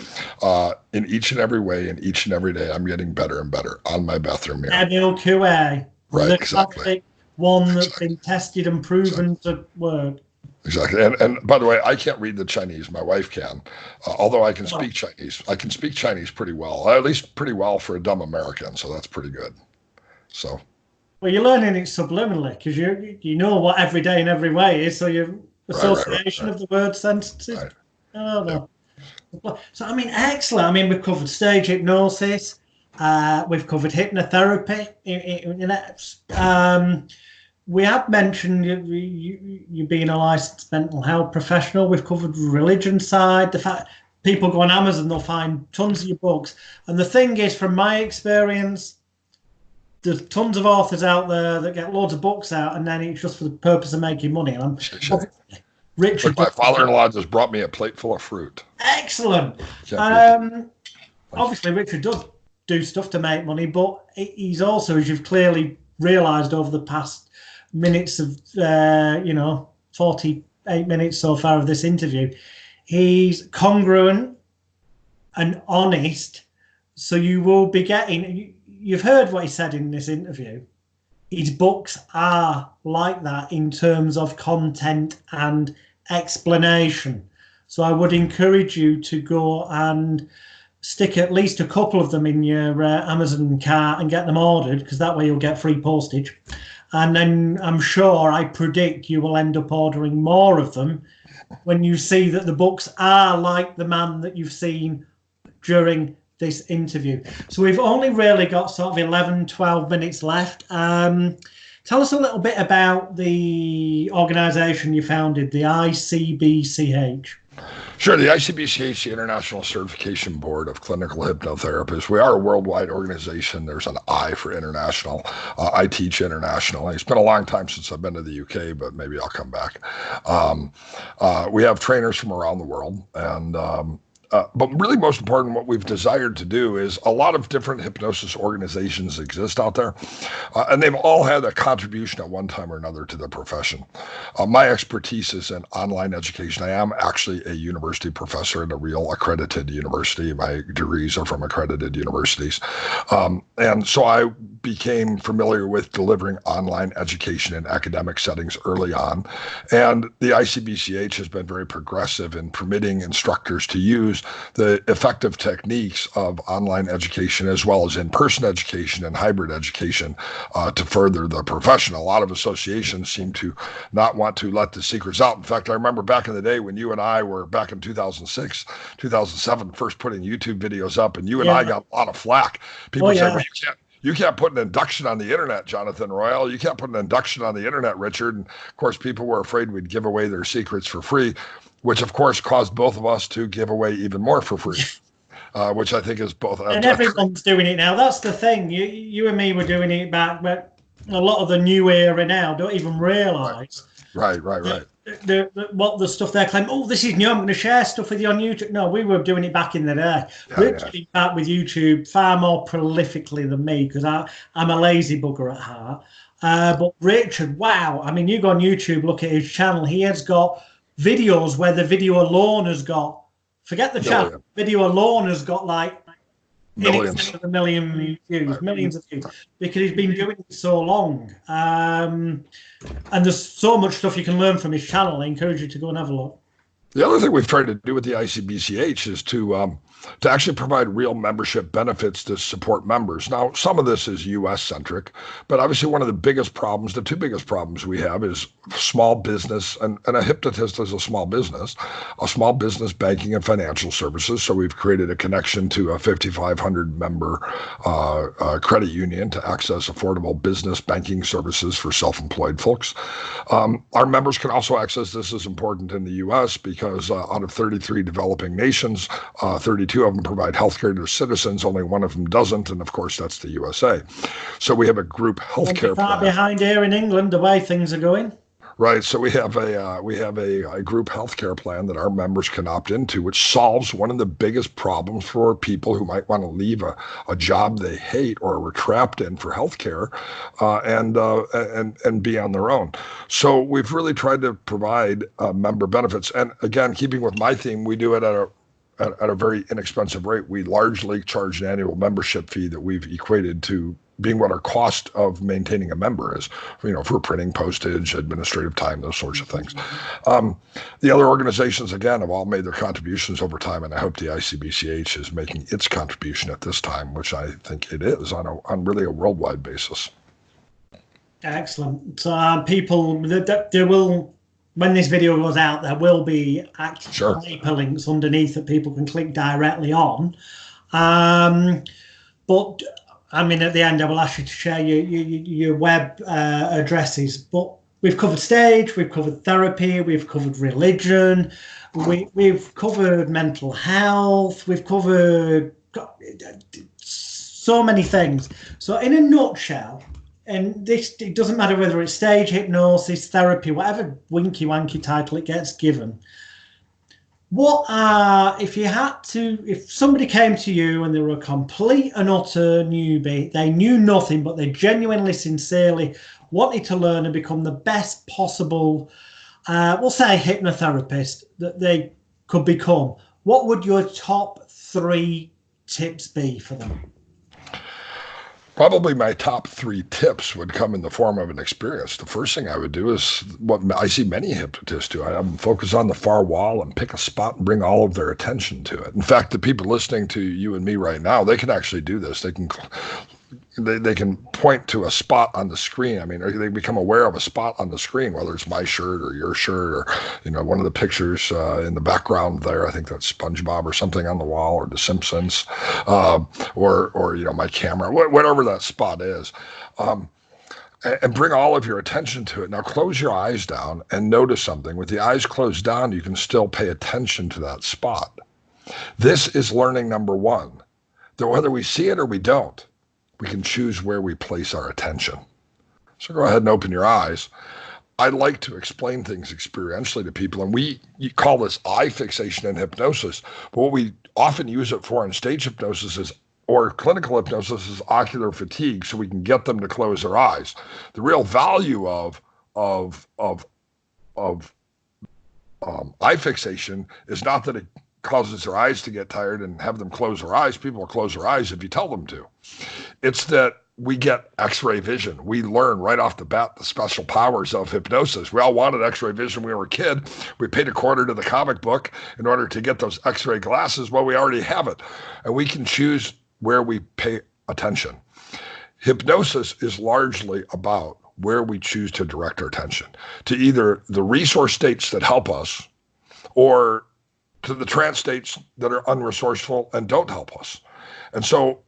In each and every way, in each and every day, I'm getting better and better on my bathroom mirror. Emil Coué, right, the exactly. classic one that's been tested and proven to work. Exactly. And by the way, I can't read the Chinese. My wife can, although I can speak Chinese. I can speak Chinese pretty well, at least pretty well for a dumb American. So that's pretty good. So. Well, you're learning it subliminally because you know what every day in every way is. So your association of the word sentences. Right. Oh, no. Yeah. So, excellent. We've covered stage hypnosis. We've covered hypnotherapy. We have mentioned you being a licensed mental health professional. We've covered religion side, the fact people go on Amazon, they'll find tons of your books. And the thing is, from my experience, there's tons of authors out there that get loads of books out, and then it's just for the purpose of making money. And Richard, my father-in-law just brought me a plate full of fruit. Excellent. Obviously, Richard does do stuff to make money, but he's also, as you've clearly realised over the past minutes of 48 minutes so far of this interview, he's congruent and honest, so you will be getting, you've heard what he said in this interview, his books are like that in terms of content and explanation. So I would encourage you to go and stick at least a couple of them in your Amazon cart and get them ordered, because that way you'll get free postage. And then I predict you will end up ordering more of them when you see that the books are like the man that you've seen during this interview. So we've only really got sort of 11, 12 minutes left. Tell us a little bit about the organization you founded, the ICBCH. Sure. The ICBCH, the International Certification Board of Clinical Hypnotherapists. We are a worldwide organization. There's an I for international. I teach internationally. It's been a long time since I've been to the UK, but maybe I'll come back. We have trainers from around the world, and but really most important, what we've desired to do is a lot of different hypnosis organizations exist out there, and they've all had a contribution at one time or another to the profession. My expertise is in online education. I am actually a university professor at a real accredited university. My degrees are from accredited universities. And so I became familiar with delivering online education in academic settings early on. And the ICBCH has been very progressive in permitting instructors to use the effective techniques of online education as well as in-person education and hybrid education to further the profession. A lot of associations seem to not want to let the secrets out. In fact, I remember back in the day when you and I were back in 2006, 2007, first putting YouTube videos up, and you and I got a lot of flack. People said, well, you can't put an induction on the internet, Jonathan Royal. You can't put an induction on the internet, Richard. And of course, people were afraid we'd give away their secrets for free, which of course caused both of us to give away even more for free, which I think is both. And everyone's doing it now. That's the thing. You and me were doing it back, but a lot of the new era now don't even realise. Right. What the stuff they're claiming, oh, this is new, I'm going to share stuff with you on YouTube. No, we were doing it back in the day. We're doing back with YouTube far more prolifically than me because I'm a lazy bugger at heart. But Richard, wow. I mean, you go on YouTube, look at his channel. He has got videos where the video alone has got, forget the chat, video alone has got like millions of millions of views because he's been doing it so long. And there's so much stuff you can learn from his channel. I encourage you to go and have a look. The other thing we've tried to do with the ICBCH is to actually provide real membership benefits to support members. Now, some of this is U.S.-centric, but obviously one of the biggest problems, the two biggest problems we have is small business, and a hypnotist is a small business banking and financial services. So we've created a connection to a 5,500 member credit union to access affordable business banking services for self-employed folks. Our members can also access, this is important in the U.S. because out of 33 developing nations, 32 of them provide healthcare to citizens, only one of them doesn't, and of course that's the USA. So we have a group healthcare plan. Behind here in England, the way things are going. Right. So we have a group healthcare plan that our members can opt into, which solves one of the biggest problems for people who might want to leave a job they hate or were trapped in for healthcare and be on their own. So we've really tried to provide member benefits. And again, keeping with my theme, we do it at a very inexpensive rate. We largely charge an annual membership fee that we've equated to being what our cost of maintaining a member is, for printing, postage, administrative time, those sorts of things. The other organizations, again, have all made their contributions over time, and I hope the ICBCH is making its contribution at this time, which I think it is on really a worldwide basis. Excellent. So people, there will, when this video goes out, there will be active hyperlinks underneath that people can click directly on. But I mean, at the end, I will ask you to share your web addresses. But we've covered stage, we've covered therapy, we've covered religion, we've covered mental health, we've covered so many things. So in a nutshell, and this, it doesn't matter whether it's stage, hypnosis, therapy, whatever winky wanky title it gets given. What are, if somebody came to you and they were a complete and utter newbie, they knew nothing, but they genuinely, sincerely wanted to learn and become the best possible, we'll say hypnotherapist that they could become, what would your top 3 tips be for them? Probably my top 3 tips would come in the form of an experience. The first thing I would do is what I see many hypnotists do. I have them focus on the far wall and pick a spot and bring all of their attention to it. In fact, the people listening to you and me right now, they can actually do this. They can point to a spot on the screen. I mean, they become aware of a spot on the screen, whether it's my shirt or your shirt or, one of the pictures in the background there. I think that's SpongeBob or something on the wall, or The Simpsons, or my camera, whatever that spot is. and bring all of your attention to it. Now close your eyes down and notice something. With the eyes closed down, you can still pay attention to that spot. This is learning number one, that whether we see it or we don't, we can choose where we place our attention. So go ahead and open your eyes. I like to explain things experientially to people, and you call this eye fixation in hypnosis, but what we often use it for in stage hypnosis is, or clinical hypnosis, is ocular fatigue, so we can get them to close their eyes. The real value of eye fixation is not that it causes their eyes to get tired and have them close their eyes. People will close their eyes if you tell them to. It's that we get X-ray vision. We learn right off the bat the special powers of hypnosis. We all wanted X-ray vision when we were a kid. We paid a quarter to the comic book in order to get those X-ray glasses. Well, we already have it. And we can choose where we pay attention. Hypnosis is largely about where we choose to direct our attention, to either the resource states that help us or to the trance states that are unresourceful and don't help us. And so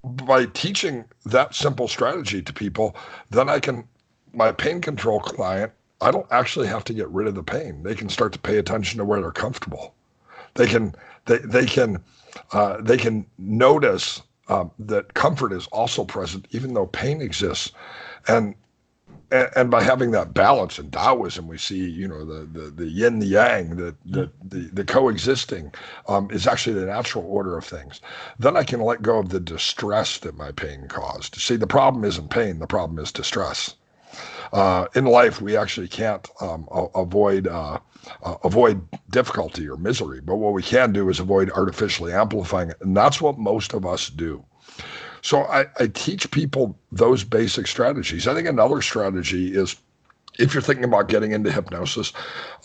by teaching that simple strategy to people, then my pain control client, I don't actually have to get rid of the pain. They can start to pay attention to where they're comfortable. They can notice that comfort is also present, even though pain exists. And by having that balance in Taoism, we see, the yin, the yang, the coexisting is actually the natural order of things. Then I can let go of the distress that my pain caused. See, the problem isn't pain, the problem is distress. In life, we actually can't avoid difficulty or misery, but what we can do is avoid artificially amplifying it, and that's what most of us do. So I teach people those basic strategies. I think another strategy is, if you're thinking about getting into hypnosis,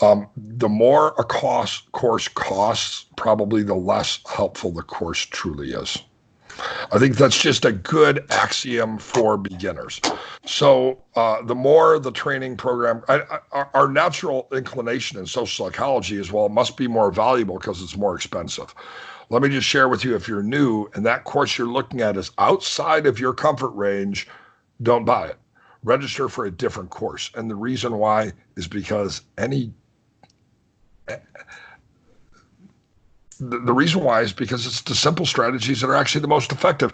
the more a course costs, probably the less helpful the course truly is. I think that's just a good axiom for beginners. So the more the training program, our natural inclination in social psychology is, well, it must be more valuable because it's more expensive. Let me just share with you, if you're new and that course you're looking at is outside of your comfort range, don't buy it. Register for a different course. And the reason why is because the reason why is because it's the simple strategies that are actually the most effective.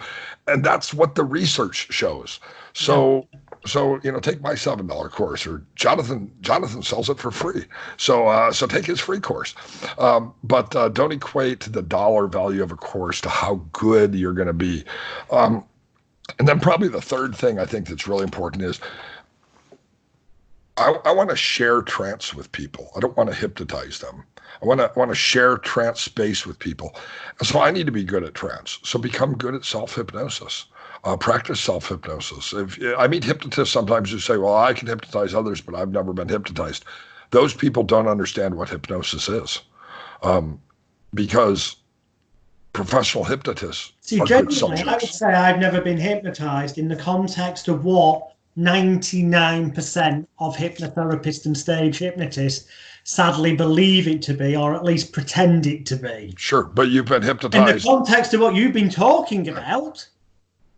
And that's what the research shows. So take my $7 course, or Jonathan sells it for free. So take his free course. But don't equate the dollar value of a course to how good you're going to be. And then probably the third thing I think that's really important is, I want to share trance with people. I don't want to hypnotize them. I want to share trance space with people. And so I need to be good at trance. So become good at self-hypnosis. Practice self-hypnosis. I meet hypnotists sometimes who say, well, I can hypnotize others, but I've never been hypnotized. Those people don't understand what hypnosis is, because professional hypnotists are good subjects. I would say I've never been hypnotized in the context of what 99% of hypnotherapists and stage hypnotists sadly believe it to be, or at least pretend it to be. Sure, but you've been hypnotized. In the context of what you've been talking about,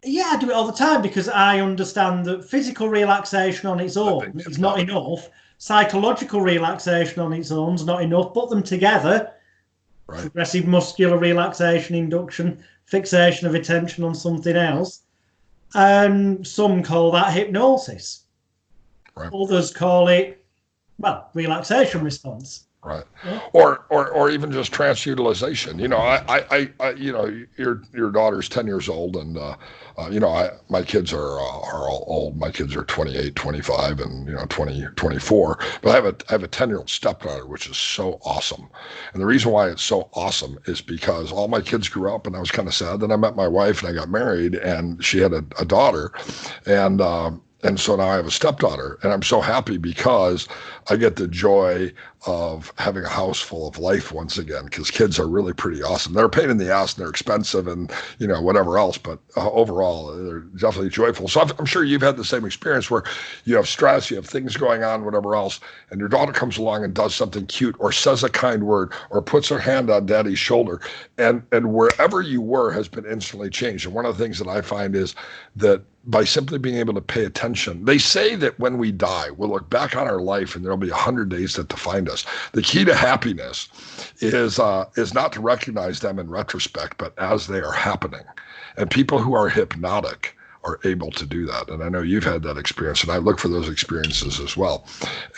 yeah, I do it all the time, because I understand that physical relaxation on its own is not enough. Psychological relaxation on its own is not enough. Put them together, right. Progressive muscular relaxation, induction, fixation of attention on something else. And some call that hypnosis. Right. Others call it, relaxation response. Right. Yeah. Or even just trance utilization. Your daughter's 10 years old, and my kids are all old. My kids are 28, 25, and 20, 24. But I have a 10-year-old stepdaughter, which is so awesome. And the reason why it's so awesome is because all my kids grew up, and I was kind of sad. Then I met my wife, and I got married, and she had a daughter, and so now I have a stepdaughter, and I'm so happy because I get the joy of having a house full of life once again, because kids are really pretty awesome. They're a pain in the ass and they're expensive and, whatever else, but overall, they're definitely joyful. So I'm sure you've had the same experience where you have stress, you have things going on, whatever else, and your daughter comes along and does something cute or says a kind word or puts her hand on daddy's shoulder, and wherever you were has been instantly changed. And one of the things that I find is that by simply being able to pay attention, they say that when we die, we'll look back on our life and there'll be 100 days that define us. The key to happiness is not to recognize them in retrospect, but as they are happening. And people who are hypnotic are able to do that. And I know you've had that experience, and I look for those experiences as well.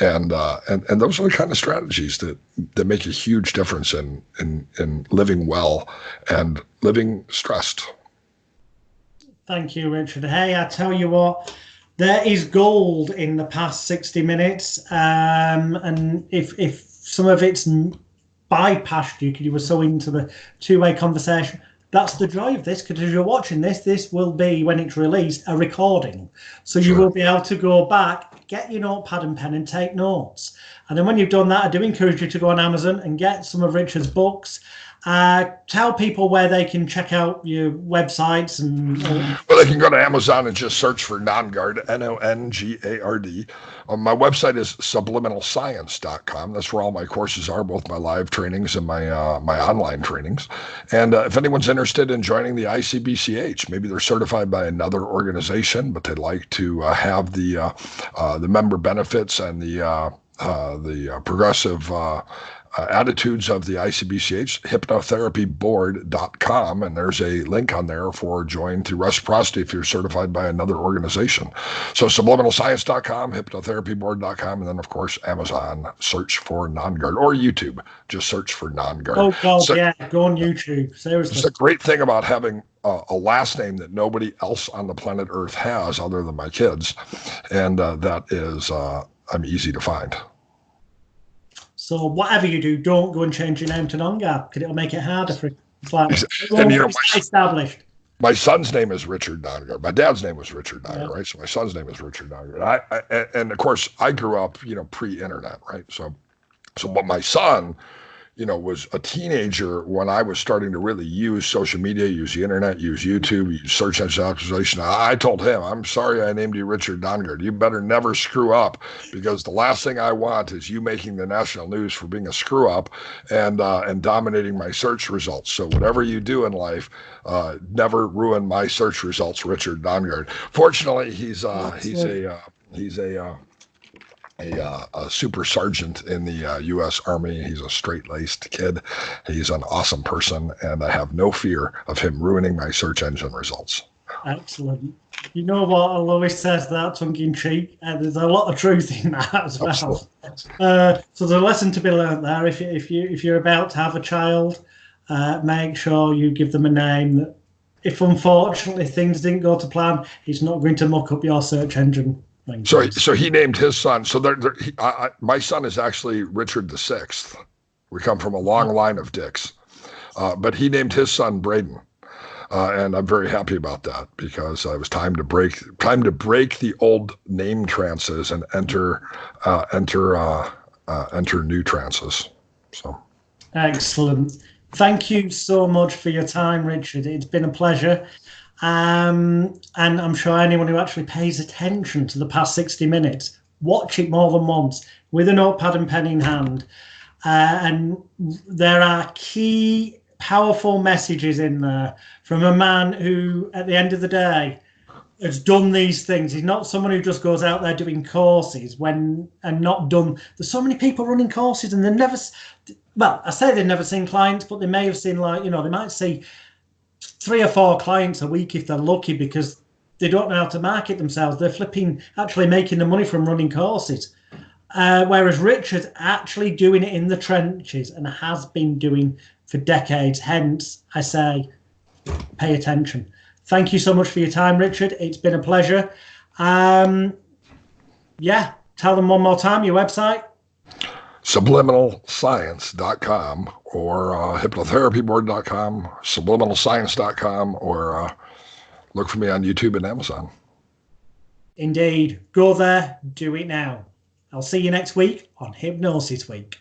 And those are the kind of strategies that make a huge difference in living well and living stressed. Thank you, Richard. Hey, I tell you what, there is gold in the past 60 minutes. And if some of it's bypassed you because you were so into the two-way conversation, that's the joy of this, because as you're watching this will be, when it's released, a recording. So you will be able to go back, get your notepad and pen and take notes. And then when you've done that, I do encourage you to go on Amazon and get some of Richard's books. Tell people where they can check out your websites and. Well, they can go to Amazon and just search for Nongard, Nongard. My website is subliminalscience.com. That's where all my courses are, both my live trainings and my online trainings. And if anyone's interested in joining the ICBCH, maybe they're certified by another organization, but they'd like to have the member benefits and the progressive attitudes of the ICBCH, hypnotherapyboard.com, and there's a link on there for join through reciprocity if you're certified by another organization. So subliminalscience.com, hypnotherapyboard.com, and then of course Amazon, search for Nongard, or YouTube, just search for Nongard. Oh God, so, yeah, go on YouTube, seriously. It's a great thing about having a last name that nobody else on the planet Earth has other than my kids, and that is I'm easy to find. So whatever you do, don't go and change your name to Nongard, because it'll make it harder for it. It's like established. My son's name is Richard Nongard. My dad's name was Richard Nongard, right? So my son's name is Richard Nongard. And of course, I grew up, pre-internet, right? But my son, was a teenager when I was starting to really use social media, use the internet, use YouTube, use search engine optimization. I told him, I'm sorry I named you Richard Nongard. You better never screw up, because the last thing I want is you making the national news for being a screw up and dominating my search results. So whatever you do in life, never ruin my search results, Richard Nongard. Fortunately, he's a super sergeant in the U.S. Army. He's a straight-laced kid. He's an awesome person, and I have no fear of him ruining my search engine results. Excellent. You know what? Lois says that tongue-in-cheek, and there's a lot of truth in that as well. So there's a lesson to be learned there. If you're about to have a child, make sure you give them a name that, if unfortunately things didn't go to plan, it's not going to muck up your search engine. So he named his son. So my son is actually Richard the Sixth. We come from a long line of Dicks, but he named his son Braden, and I'm very happy about that, because it was time to break the old name trances and enter new trances. So excellent. Thank you so much for your time, Richard. It's been a pleasure. And I'm sure anyone who actually pays attention to the past 60 minutes, watch it more than once with a notepad and pen in hand. And there are key, powerful messages in there from a man who, at the end of the day, has done these things. He's not someone who just goes out there doing courses and not done. There's so many people running courses and they've never, well, I say they've never seen clients, but they may have seen, they might see 3 or 4 clients a week if they're lucky, because they don't know how to market themselves. They're actually making the money from running courses. Whereas Richard's actually doing it in the trenches and has been doing for decades. Hence, I say, pay attention. Thank you so much for your time, Richard. It's been a pleasure. Tell them one more time, your website. Subliminalscience.com or hypnotherapyboard.com, subliminalscience.com, or look for me on YouTube and Amazon. Indeed. Go there. Do it now. I'll see you next week on Hypnosis Week.